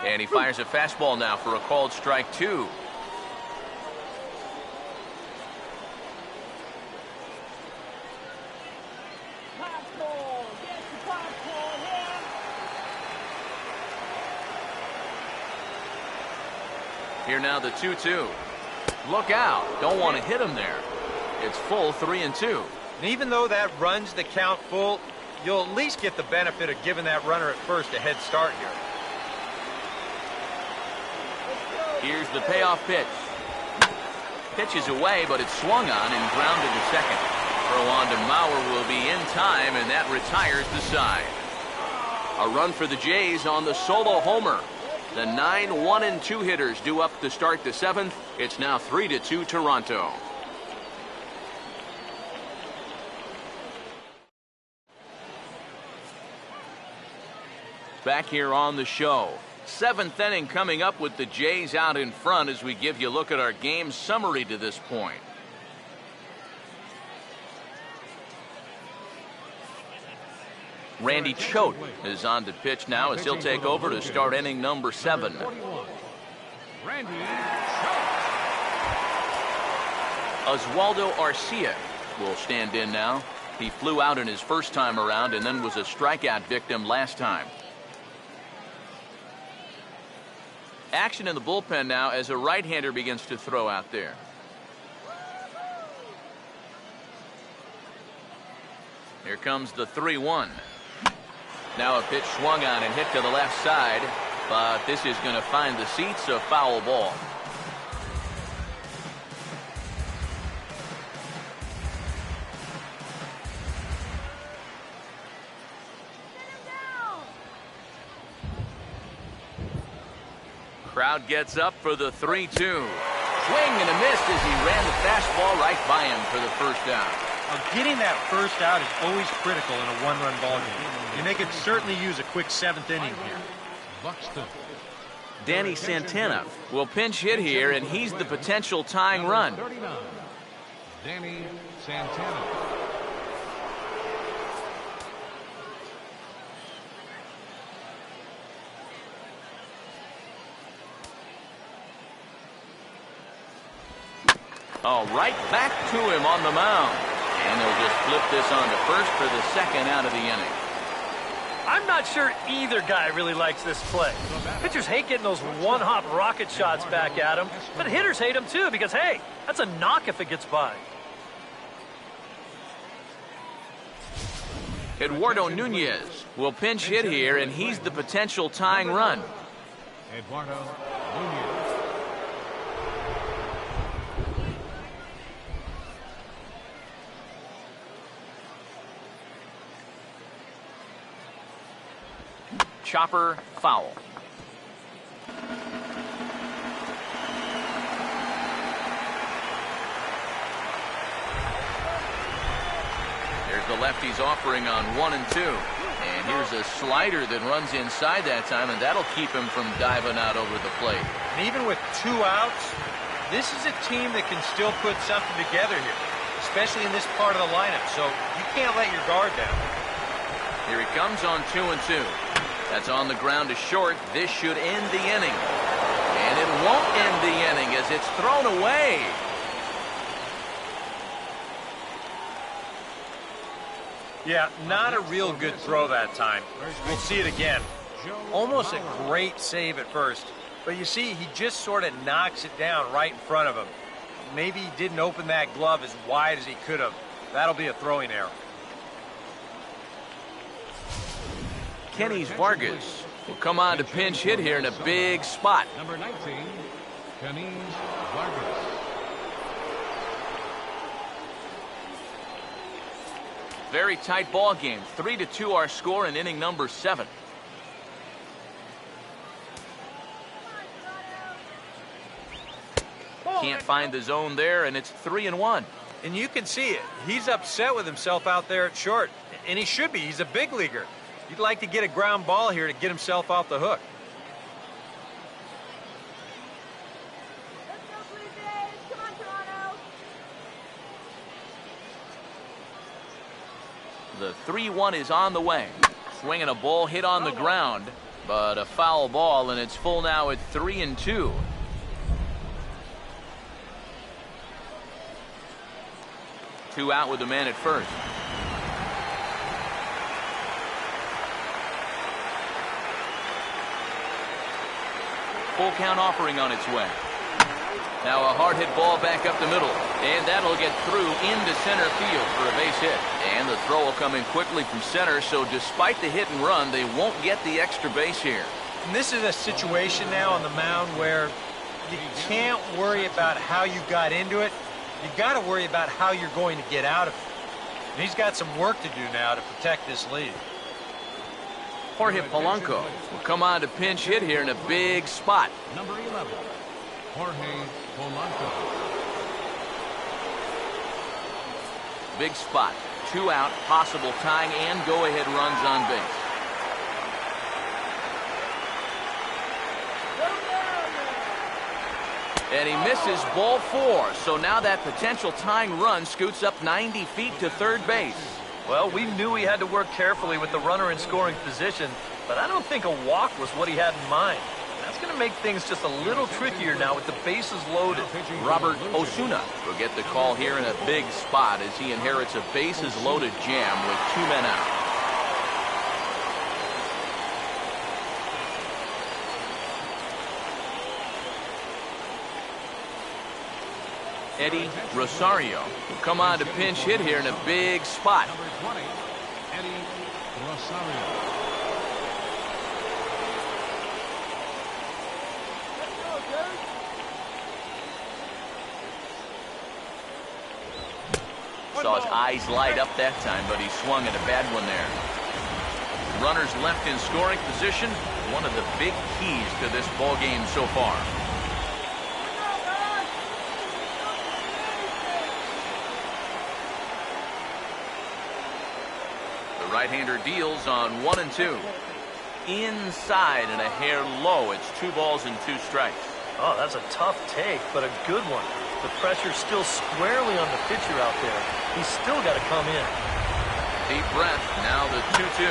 And he fires a fastball now for a called strike 2. Here now the 2-2. Look out. Don't want to hit him there. It's full 3-2. And even though that runs the count full, you'll at least get the benefit of giving that runner at first a head start here. Here's the payoff pitch. Pitch is away, but it's swung on and grounded to second. Throw on to Mauer will be in time, and that retires the side. A run for the Jays on the solo homer. The 9 1-2 hitters due up to start the 7th. It's now 3-2 Toronto. Back here on the show. 7th inning coming up with the Jays out in front as we give you a look at our game summary to this point. Randy Choate is on to pitch now as he'll take over to start inning number 7. Randy Choate. Oswaldo Arcia will stand in now. He flew out in his first time around and then was a strikeout victim last time. Action in the bullpen now as a right-hander begins to throw out there. Here comes the 3-1. Now a pitch swung on and hit to the left side, but this is going to find the seats, a foul ball. Crowd gets up for the 3-2. Swing and a miss as he ran the fastball right by him for the first down. Getting that first out is always critical in a one-run ball game. And they could certainly use a quick 7th inning here. Buxton. Danny Santana will pinch hit here, and he's the potential tying run. 39. Danny Santana. Oh, right back to him on the mound. And they'll just flip this on to first for the second out of the inning. I'm not sure either guy really likes this play. Pitchers hate getting those one-hop rocket shots back at them, but hitters hate them too because, hey, that's a knock if it gets by. Eduardo Nunez will pinch hit here, and he's the potential tying run. Eduardo Nunez. Chopper foul. There's the lefty's offering on 1 and 2. And here's a slider that runs inside that time, and that'll keep him from diving out over the plate. And even with 2 outs, this is a team that can still put something together here, especially in this part of the lineup. So you can't let your guard down. Here he comes on 2 and 2. That's on the ground to short. This should end the inning. And it won't end the inning as it's thrown away. Yeah, not a real good throw that time. We'll see it again. Almost a great save at first. But you see, he just sort of knocks it down right in front of him. Maybe he didn't open that glove as wide as he could have. That'll be a throwing error. Kenny Vargas will come on to pinch hit here in a big spot. Number 19, Kenny Vargas. Very tight ball game. 3-2 our score in inning number 7. Can't find the zone there, and it's 3-1. And you can see it. He's upset with himself out there at short. And he should be. He's a big leaguer. He'd like to get a ground ball here to get himself off the hook. Let's go, Blue Jays. Come on, Toronto. The 3-1 is on the way. Swinging a ball hit on the ground, but a foul ball, and it's full now at 3-2. Two out with the man at first. Full count offering on its way. Now a hard hit ball back up the middle, and that'll get through into center field for a base hit. And the throw will come in quickly from center, so despite the hit and run, they won't get the extra base here. And this is a situation now on the mound where you can't worry about how you got into it. You got to worry about how you're going to get out of it. And he's got some work to do now to protect this lead. Jorge Polanco will come on to pinch hit here in a big spot. Number 11, Jorge Polanco. Big spot. 2 out, possible tying and go-ahead runs on base. And he misses ball 4, so now that potential tying run scoots up 90 feet to third base. Well, we knew he had to work carefully with the runner in scoring position, but I don't think a walk was what he had in mind. That's going to make things just a little trickier now with the bases loaded. Robert Osuna will get the call here in a big spot as he inherits a bases-loaded jam with 2 men out. Eddie Rosario will come on to pinch hit here in a big spot. Number 20, Eddie Rosario. Saw his eyes light up that time, but he swung at a bad one there. Runners left in scoring position, one of the big keys to this ball game so far. The right-hander deals on 1 and 2. Inside and a hair low. It's 2 balls and 2 strikes. Oh, that's a tough take, but a good one. The pressure's still squarely on the pitcher out there. He's still got to come in. Deep breath. Now the 2-2.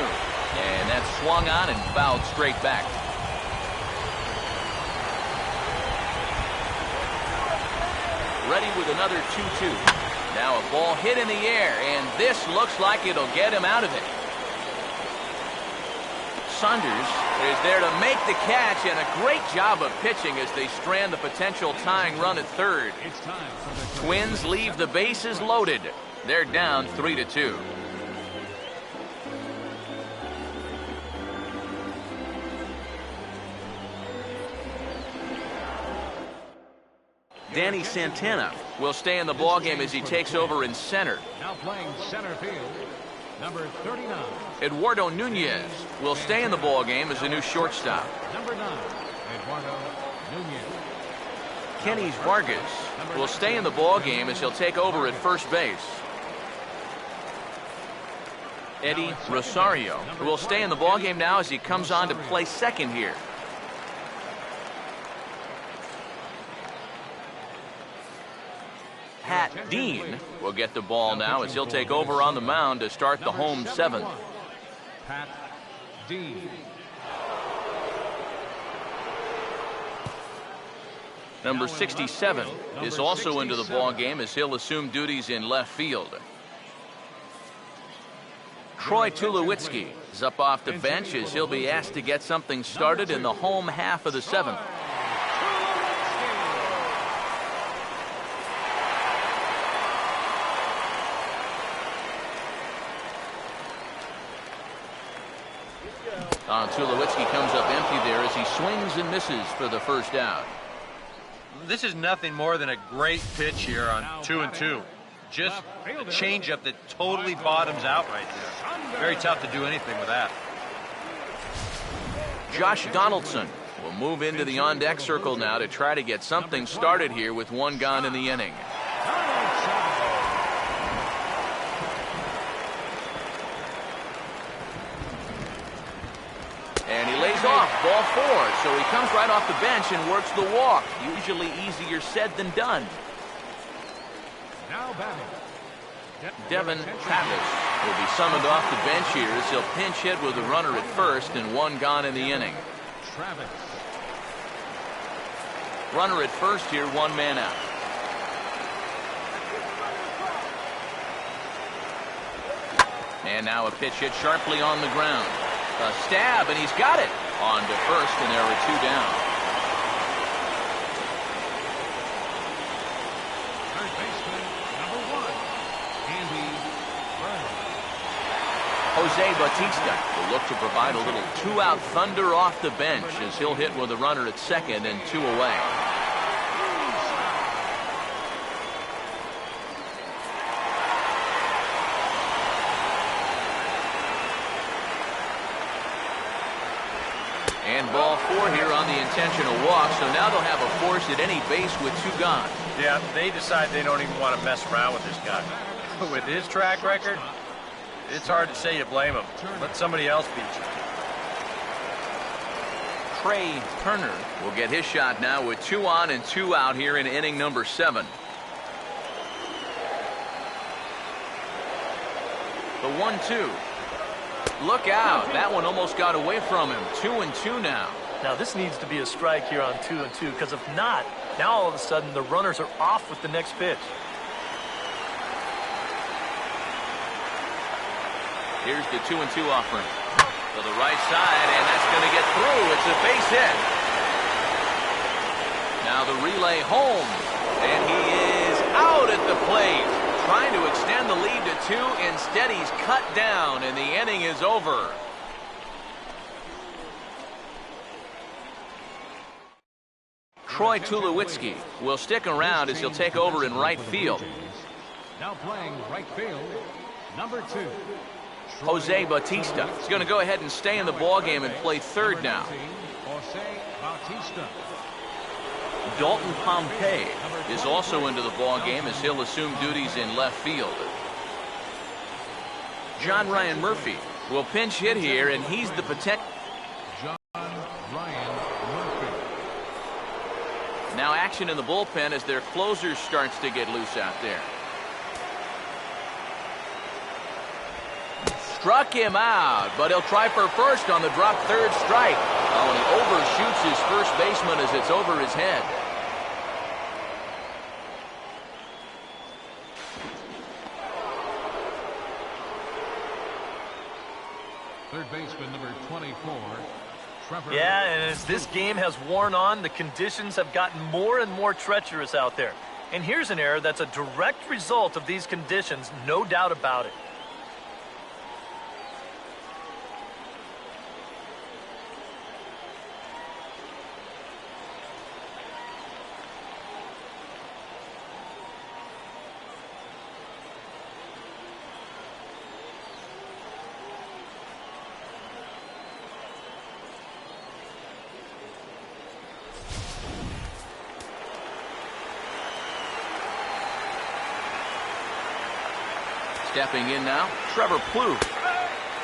And that's swung on and fouled straight back. Ready with another 2-2. Now a ball hit in the air, and this looks like it'll get him out of it. Saunders is there to make the catch, and a great job of pitching as they strand the potential tying run at third. Twins leave the bases loaded. They're down 3-2. Danny Santana will stay in the ballgame as he takes over in center. Now playing center field, number 39. Eduardo Nunez will stay in the ballgame as a new shortstop. Number 9, Eduardo Nunez. Kenny Vargas will stay in the ballgame as he'll take over at first base. Eddie Rosario will stay in the ballgame now as he comes on to play second here. Pat Dean will get the ball now as he'll take over on the mound to start the home 7th. Pat Dean. Number 67 is also into the ball game as he'll assume duties in left field. Troy Tulowitzki is up off the bench as he'll be asked to get something started in the home half of the 7th. Tulowitzki comes up empty there as he swings and misses for the first out. This is nothing more than a great pitch here on 2-2. Just a changeup that totally bottoms out right there. Very tough to do anything with that. Josh Donaldson will move into the on-deck circle now to try to get something started here with 1 gone in the inning. And he lays off, ball 4, so he comes right off the bench and works the walk. Usually easier said than done. Now batting, Devin Travis will be summoned off the bench here as he'll pinch hit with a runner at first and 1 gone in the inning. Travis. Runner at first here, 1 man out. And now a pitch hit sharply on the ground. A stab, and he's got it. On to first, and there are 2 down. Third baseman, number 1, Andy Burns. Jose Bautista will look to provide a little 2-out thunder off the bench as he'll hit with a runner at second and 2 away. And ball 4 here on the intentional walk, so now they'll have a force at any base with 2 gone. Yeah, they decide they don't even want to mess around with this guy. With his track record, it's hard to say you blame him. Let somebody else beat you. Trey Turner will get his shot now with 2 on and 2 out here in inning number 7. The 1-2. Look out. That one almost got away from him. 2-2 now. Now this needs to be a strike here on 2-2, because if not, now all of a sudden the runners are off with the next pitch. Here's the 2-2 offering. To the right side, and that's going to get through. It's a base hit. Now the relay home, and he is out at the plate. Trying to extend the lead to 2. instead he's cut down, and the inning is over. Troy Tulowitzki will stick around as he'll take over in right field. Now playing right field, number 2. Jose Bautista is going to go ahead and stay in the ballgame and play third now. Jose Bautista. Dalton Pompey is also into the ballgame as he'll assume duties in left field. John Ryan Murphy will pinch hit here, and he's the protect. John Ryan Murphy. Now action in the bullpen as their closer starts to get loose out there. Struck him out, but he'll try for first on the drop third strike. Oh, and he overshoots his first baseman as it's over his head. Third baseman number 24. Trevor. Yeah, and as this game has worn on, the conditions have gotten more and more treacherous out there. And here's an error that's a direct result of these conditions, no doubt about it. Stepping in now, Trevor Plouffe.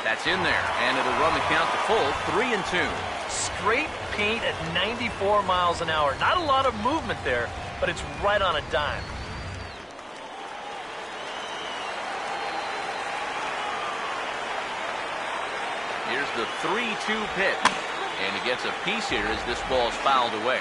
That's in there, and it'll run the count to full, 3-2. Straight paint at 94 miles an hour. Not a lot of movement there, but it's right on a dime. Here's the 3-2 pitch, and he gets a piece here as this ball's fouled away.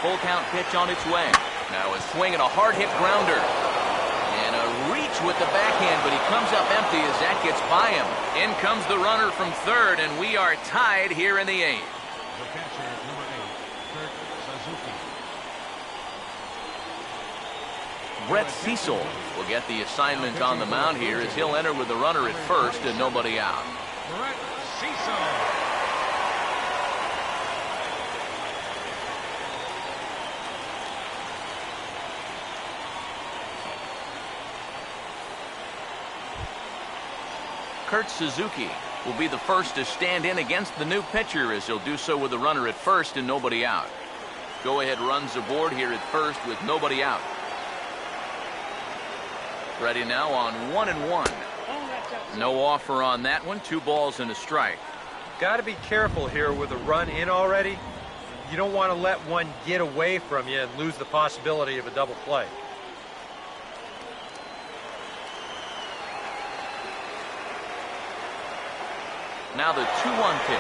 Full count pitch on its way. Now a swing and a hard hit grounder. And a reach with the backhand, but he comes up empty as that gets by him. In comes the runner from third, and we are tied here in the 8th. The catcher, number 8, Kurt Suzuki. Brett Cecil will get the assignment on the mound here as he'll enter with the runner at first and nobody out. Brett Cecil. Kurt Suzuki will be the first to stand in against the new pitcher as he'll do so with the runner at first and nobody out. Go-ahead runs aboard here at first with nobody out. Ready now on 1-1. No offer on that one. 2 balls and a strike. Got to be careful here with a run in already. You don't want to let one get away from you and lose the possibility of a double play. Now the 2-1 pitch.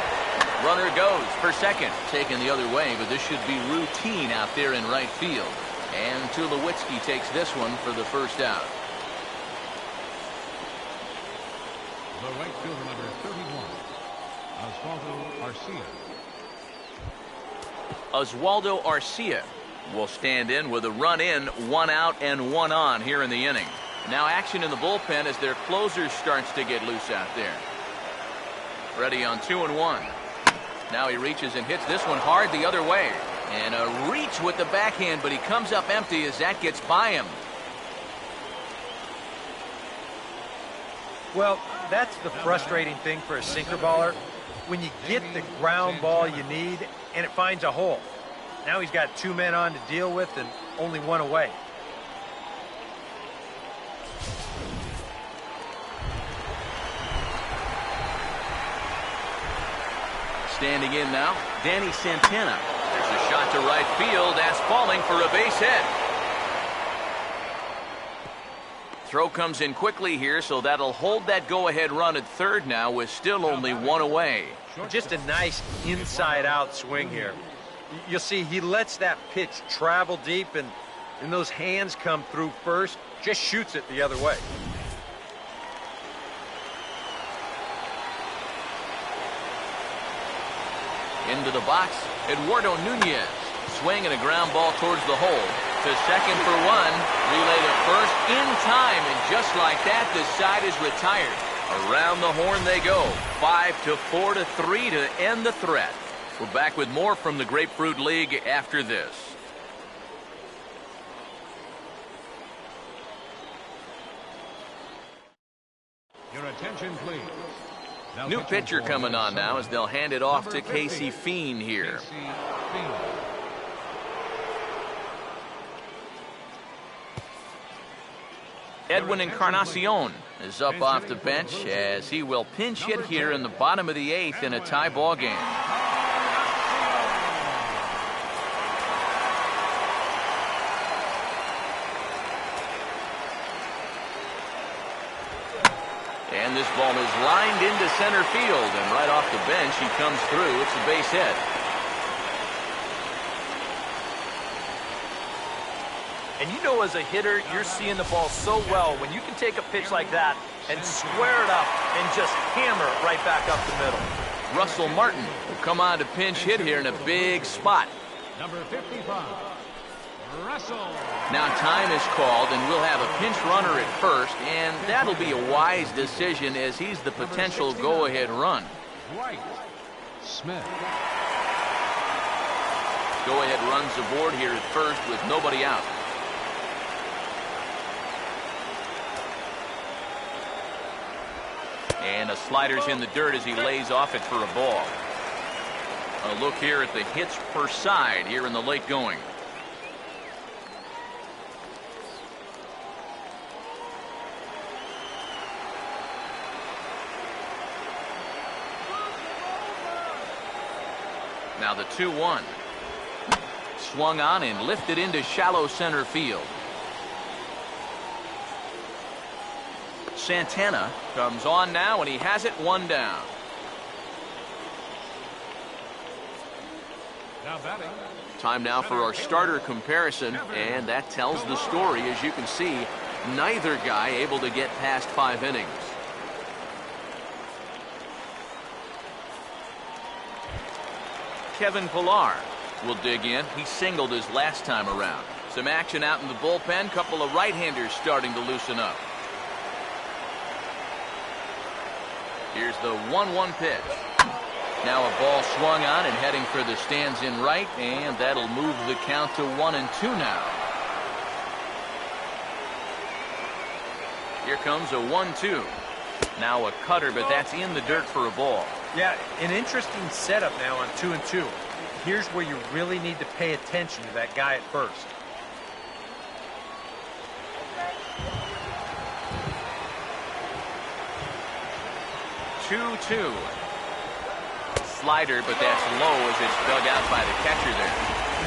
Runner goes for second. Taken the other way, but this should be routine out there in right field. And Tulowitzki takes this one for the first out. The right fielder, number 31, Osvaldo Arcia. Oswaldo Arcia will stand in with a run in, 1 out and 1 on here in the inning. Now action in the bullpen as their closer starts to get loose out there. Ready on 2-1. Now he reaches and hits this one hard the other way. And a reach with the backhand, but he comes up empty as that gets by him. Well, that's the frustrating thing for a sinker baller. When you get the ground ball you need and it finds a hole. Now he's got 2 men on to deal with and only 1 away. Standing in now, Danny Santana. There's a shot to right field as falling for a base hit. Throw comes in quickly here, so that'll hold that go-ahead run at third now with still only 1 away. Just a nice inside-out swing here. You'll see he lets that pitch travel deep, and those hands come through first, just shoots it the other way. Into the box, Eduardo Nunez. Swing and a ground ball towards the hole. to second for one. Relay to first in time, and just like that, the side is retired. Around the horn they go. 5-4 to 3 to end the threat. We're back with more from the Grapefruit League after this. Your attention, please. Now New pitcher coming on now as they'll hand it off to Casey Fiend here. Edwin Encarnacion is up off the bench as he will pinch hit here in the bottom of the 8th in a tie ball game. And this ball is lined into center field, and right off the bench he comes through. It's a base hit. And you know, as a hitter, you're seeing the ball so well when you can take a pitch like that and square it up and just hammer it right back up the middle. Russell Martin will come on to pinch hit here in a big spot. Number 55, Russell. Now time is called, and we'll have a pinch runner at first, and that'll be a wise decision as he's the potential go-ahead run. White. Smith. Go-ahead runs aboard here at first with nobody out. And a slider's in the dirt as he lays off it for a ball. A look here at the hits per side here in the late going. Now the 2-1. Swung on and lifted into shallow center field. Santana comes on now, and he has it one down. Now batting. Time now for our starter comparison, and that tells the story. As you can see, neither guy able to get past 5 innings. Kevin Pillar will dig in. He singled his last time around. Some action out in the bullpen. Couple of right-handers starting to loosen up. Here's the 1-1 pitch. Now a ball swung on and heading for the stands in right, and that'll move the count to 1-2 now. Here comes a 1-2. Now a cutter, but that's in the dirt for a ball. Yeah, an interesting setup now on 2-2. Here's where you really need to pay attention to that guy at first. Two. Slider, but that's low as it's dug out by the catcher there.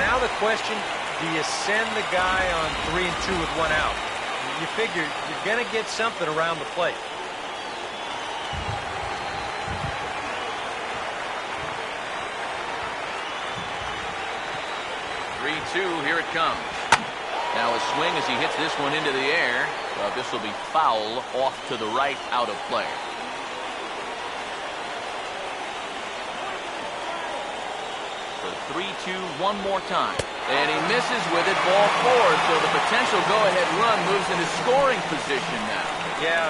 Now the question, do you send the guy on 3-2 with 1 out? You figure you're going to get something around the plate. Here it comes. Now a swing as he hits this one into the air. Well, this will be foul off to the right, out of play. The 3-2 one more time. And he misses with it, ball 4. So the potential go-ahead run moves into scoring position now. Yeah,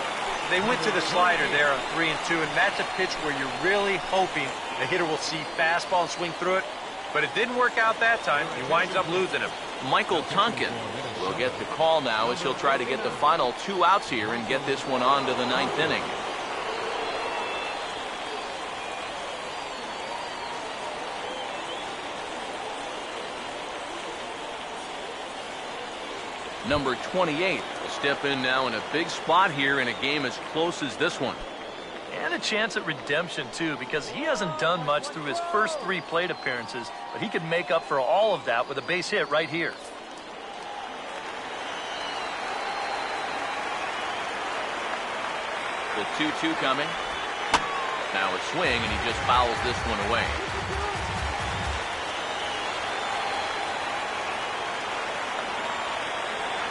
they went to the slider there on 3-2, and that's a pitch where you're really hoping the hitter will see fastball and swing through it. But it didn't work out that time. He winds up losing him. Michael Tonkin will get the call now as he'll try to get the final 2 outs here and get this one on to the 9th inning. Number 28 will step in now in a big spot here in a game as close as this one. And a chance at redemption, too, because he hasn't done much through his first 3 plate appearances, but he could make up for all of that with a base hit right here. The 2-2 coming. Now a swing, and he just fouls this one away.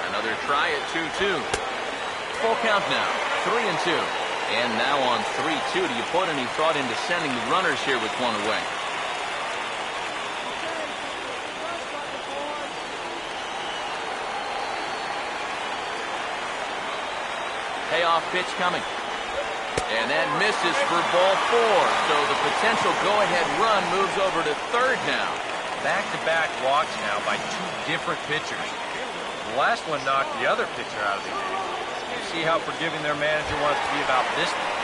Another try at 2-2. Full count now, 3-2. And now on 3-2, do you put any thought into sending the runners here with 1 away? Payoff pitch coming. And that misses for ball 4. So the potential go-ahead run moves over to third now. Back-to-back walks now by two different pitchers. The last one knocked the other pitcher out of the game. You see how forgiving their manager wants to be about this one.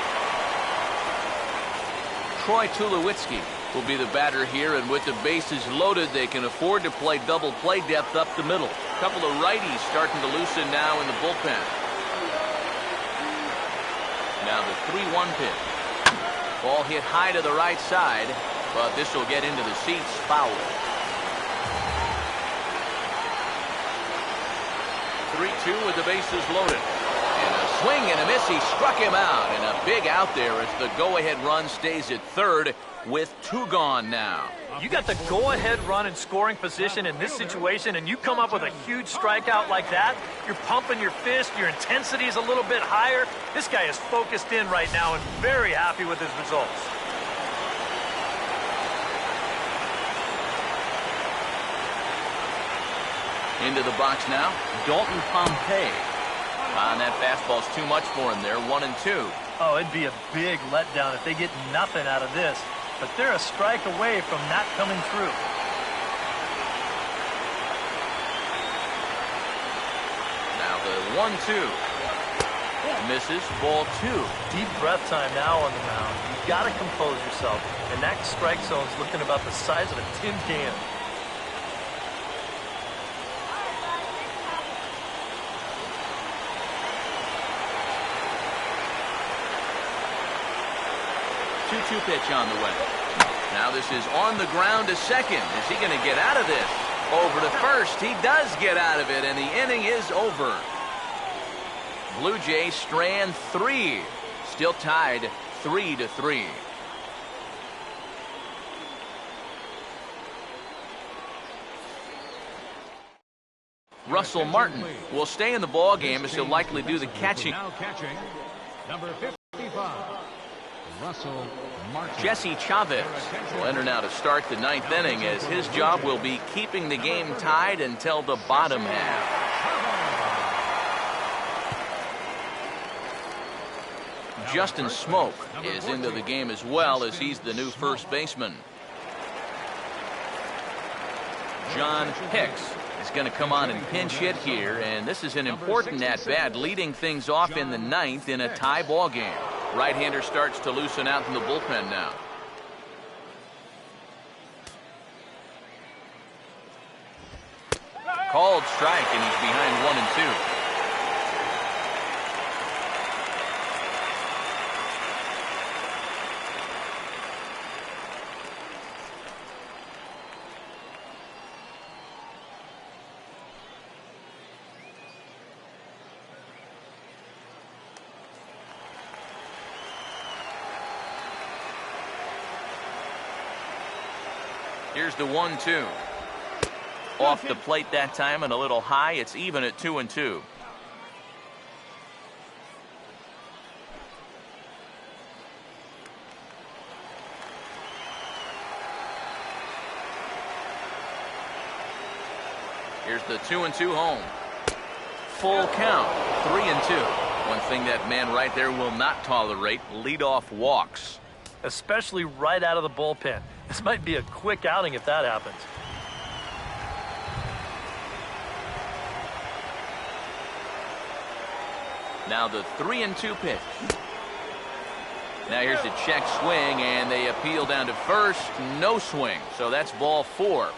Troy Tulowitzki will be the batter here, and with the bases loaded, they can afford to play double play depth up the middle. A couple of righties starting to loosen now in the bullpen. Now the 3-1 pitch. Ball hit high to the right side, but this will get into the seats, foul. 3-2 with the bases loaded. And a swing and a miss. He struck him out. And a big out there as the go-ahead run stays at third with 2 gone now. You got the go-ahead run in scoring position in this situation, and you come up with a huge strikeout like that. You're pumping your fist. Your intensity is a little bit higher. This guy is focused in right now and very happy with his results. Into the box now, Dalton Pompey. That fastball's too much for him there, 1-2. Oh, it'd be a big letdown if they get nothing out of this. But they're a strike away from not coming through. Now the 1-2. Misses, ball 2. Deep breath time now on the mound. You've got to compose yourself. And that strike zone's looking about the size of a tin can. Pitch on the way. Now this is on the ground to second. Is he going to get out of this? Over to first. He does get out of it, and the inning is over. Blue Jays strand 3. Still tied 3-3. Russell Martin will stay in the ball game as he'll likely do the catching. Now catching, number 55. Russell Martin. Jesse Chavez will enter now to start the 9th inning, as his job will be keeping the game tied until the bottom half. Justin Smoke is into the game as well, as he's the new first baseman. John Hicks is going to come on and pinch hit here, and this is an important at-bat, leading things off in the 9th in a tie ball game. Right-hander starts to loosen out in the bullpen now. Called strike, and he's behind 1-2. Here's the 1-2. Off the plate that time and a little high. It's even at 2-2. Here's the 2-2 home. Full count, 3-2. One thing that man right there will not tolerate, leadoff walks. Especially right out of the bullpen. This might be a quick outing if that happens. Now the 3-2 pitch. Now here's a check swing, and they appeal down to first. No swing, so that's ball 4.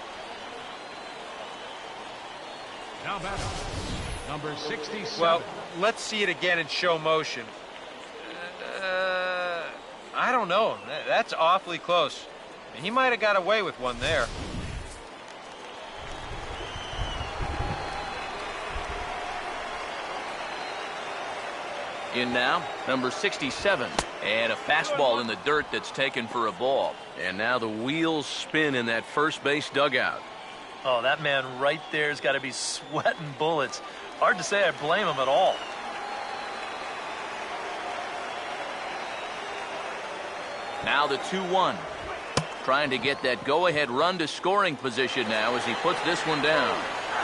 Now batting, number 67. Well, let's see it again in show motion. I don't know. That's awfully close. He might have got away with one there. In now, number 67. And a fastball in the dirt that's taken for a ball. And now the wheels spin in that first base dugout. Oh, that man right there's got to be sweating bullets. Hard to say I blame him at all. Now the 2-1. Trying to get that go-ahead run to scoring position now as he puts this one down.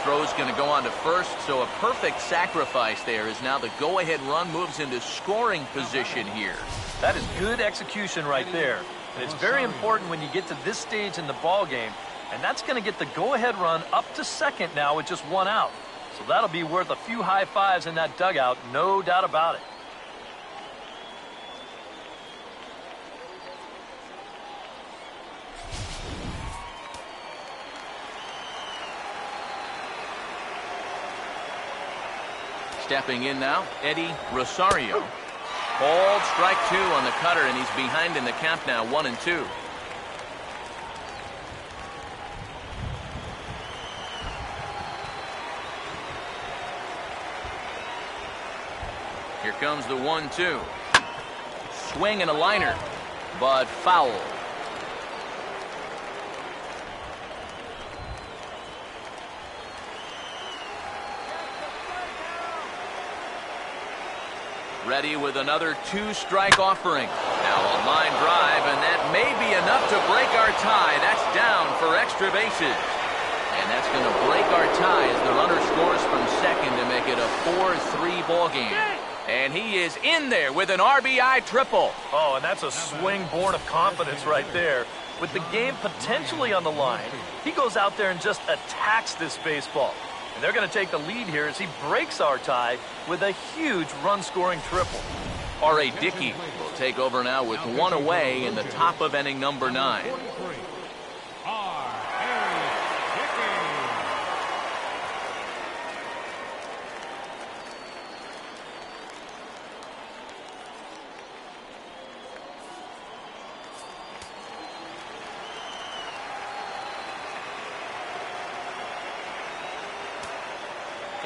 Throw's going to go on to first, so a perfect sacrifice there as now the go-ahead run moves into scoring position here. That is good execution right there. And it's very important when you get to this stage in the ball game, and that's going to get the go-ahead run up to second now with just one out. So that'll be worth a few high fives in that dugout, no doubt about it. Stepping in now, Eddie Rosario. Called strike 2 on the cutter, and he's behind in the count now, 1-2. Here comes the 1-2. Swing and a liner, but foul. Ready with another 2-strike offering. Now a line drive, and that may be enough to break our tie. That's down for extra bases. And that's going to break our tie as the runner scores from second to make it a 4-3 ball game. And he is in there with an RBI triple. Oh, and that's a swing born of confidence right there. With the game potentially on the line, he goes out there and just attacks this baseball. And they're going to take the lead here as he breaks our tie with a huge run-scoring triple. R.A. Dickey will take over now with one away in the top of inning number 9.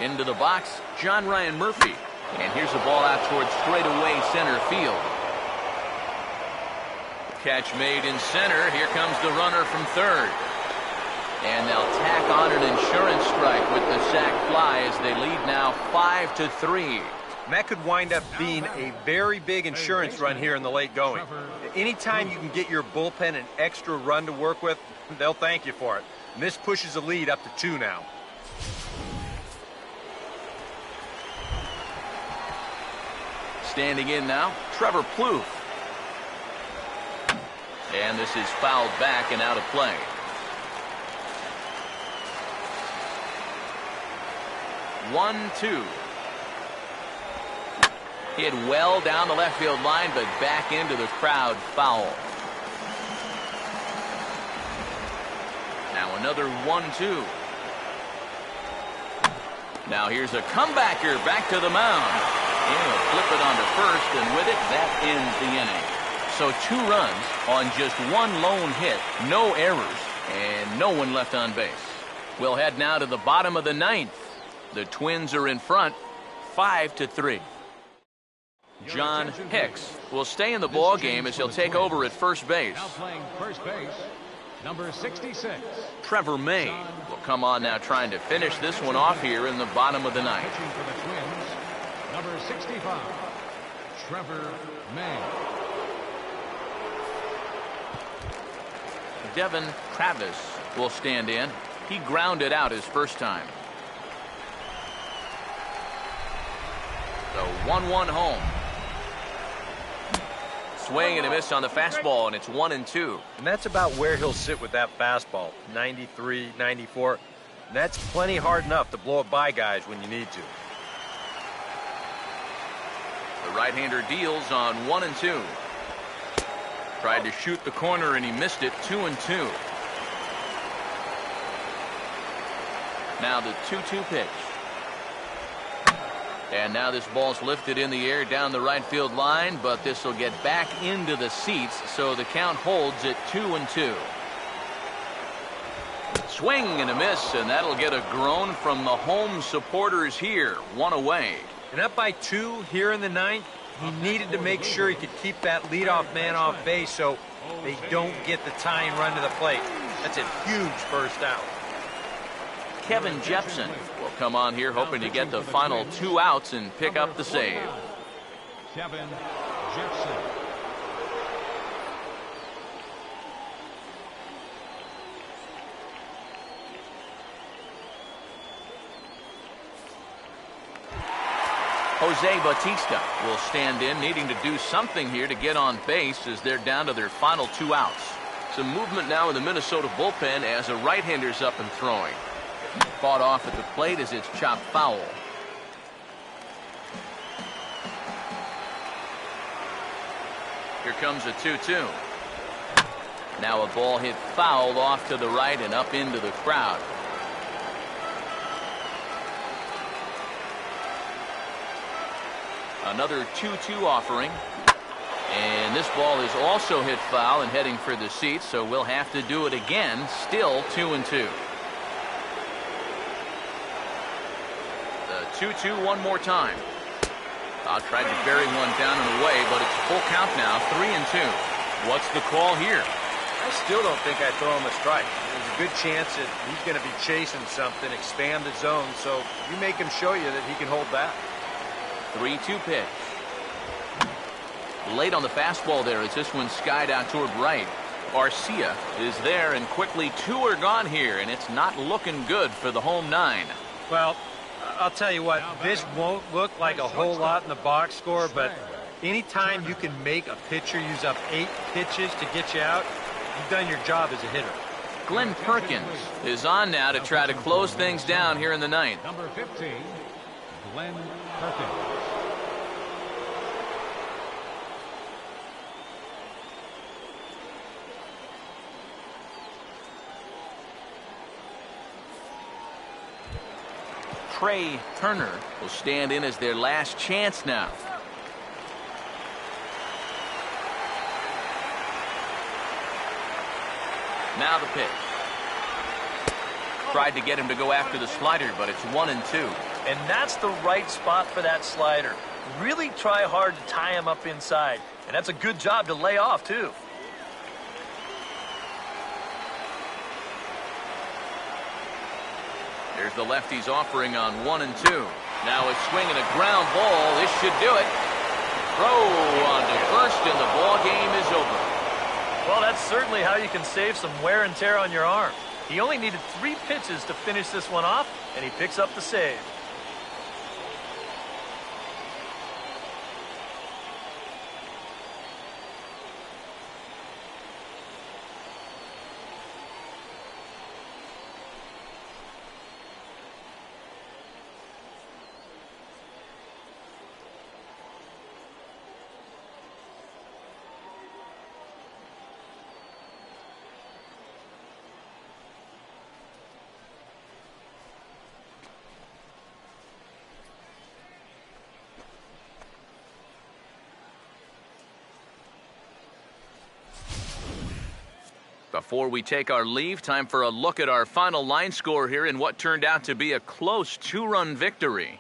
Into the box, John Ryan Murphy. And here's the ball out towards straightaway center field. Catch made in center. Here comes the runner from third. And they'll tack on an insurance strike with the sac fly as they lead now 5-3. And that could wind up being a very big insurance run here in the late going. Anytime you can get your bullpen an extra run to work with, they'll thank you for it. And this pushes the lead up to 2 now. Standing in now, Trevor Plouffe. And this is fouled back and out of play. One, two. Hit well down the left field line, but back into the crowd, foul. Now another 1-2. Now here's a comebacker back to the mound. He'll flip it onto first, and with it, that ends the inning. So 2 runs on just 1 lone hit, no errors, and no one left on base. We'll head now to the bottom of the 9th. The Twins are in front, 5-3. John Hicks will stay in the ball game as he'll take over at first base. Now playing first base, number 66. Trevor May will come on now trying to finish this one off here in the bottom of the 9th. Pitching for the Twins, number 65, Trevor May. Devin Travis will stand in. He grounded out his first time. So 1-1 home. Swing and a miss on the fastball, and it's 1-2. And that's about where he'll sit with that fastball, 93, 94. And that's plenty hard enough to blow it by guys when you need to. The right-hander deals on 1-2. Tried to shoot the corner, and he missed it, 2-2. Now the 2-2 pitch. And now this ball's lifted in the air down the right field line, but this will get back into the seats, so the count holds at 2-2. Swing and a miss, and that'll get a groan from the home supporters here. 1 away. And up by 2 here in the 9th, he needed to make sure he could keep that leadoff man off base so they don't get the tying run to the plate. That's a huge first out. Kevin Jepson will come on here hoping to get the final 2 outs and pick up the save. Kevin Jepson. Jose Bautista will stand in, needing to do something here to get on base as they're down to their final 2 outs. Some movement now in the Minnesota bullpen as a right-hander's up and throwing. Fought off at the plate as it's chopped foul. Here comes a 2-2. Now a ball hit foul off to the right and up into the crowd. Another 2-2 offering. And this ball is also hit foul and heading for the seats, so we'll have to do it again. Still 2-2. The 2-2 one more time. Tried to bury one down and away, but it's full count now, 3-2. What's the call here? I still don't think I throw him a strike. There's a good chance that he's going to be chasing something, expand the zone, so you make him show you that he can hold back. 3-2 pitch. Late on the fastball there as this one skied out toward right. Arcia is there, and quickly 2 are gone here, and it's not looking good for the home 9. Well, I'll tell you what, this won't look like a whole lot in the box score, but anytime you can make a pitcher use up 8 pitches to get you out, you've done your job as a hitter. Glenn Perkins is on now to try to close things down here in the 9th. Number 15, Glenn Perkins. Trey Turner will stand in as their last chance now. Now the pitch. Tried to get him to go after the slider, but it's 1-2. And that's the right spot for that slider. Really try hard to tie him up inside. And that's a good job to lay off, too. There's the lefty's offering on 1-2. Now a swing and a ground ball. This should do it. Throw on to first, and the ball game is over. Well, that's certainly how you can save some wear and tear on your arm. He only needed 3 pitches to finish this one off, and he picks up the save. Before we take our leave, time for a look at our final line score here in what turned out to be a close 2-run victory.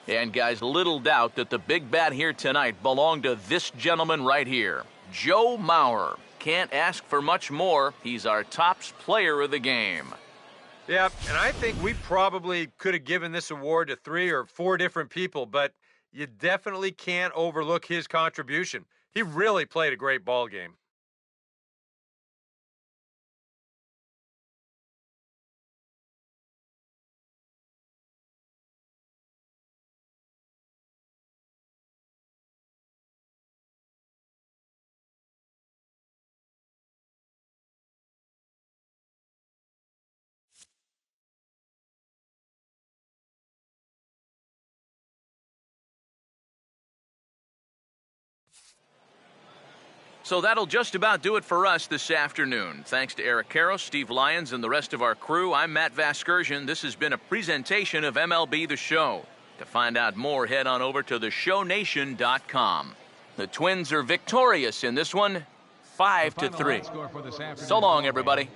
And guys, little doubt that the big bat here tonight belonged to this gentleman right here, Joe Mauer. Can't ask for much more. He's our tops player of the game. Yeah, and I think we probably could have given this award to 3 or 4 different people, but you definitely can't overlook his contribution. He really played a great ball game. So that'll just about do it for us this afternoon. Thanks to Eric Karros, Steve Lyons, and the rest of our crew. I'm Matt Vasgersian. This has been a presentation of MLB The Show. To find out more, head on over to theshownation.com. The Twins are victorious in this one, 5-3. So long, everybody.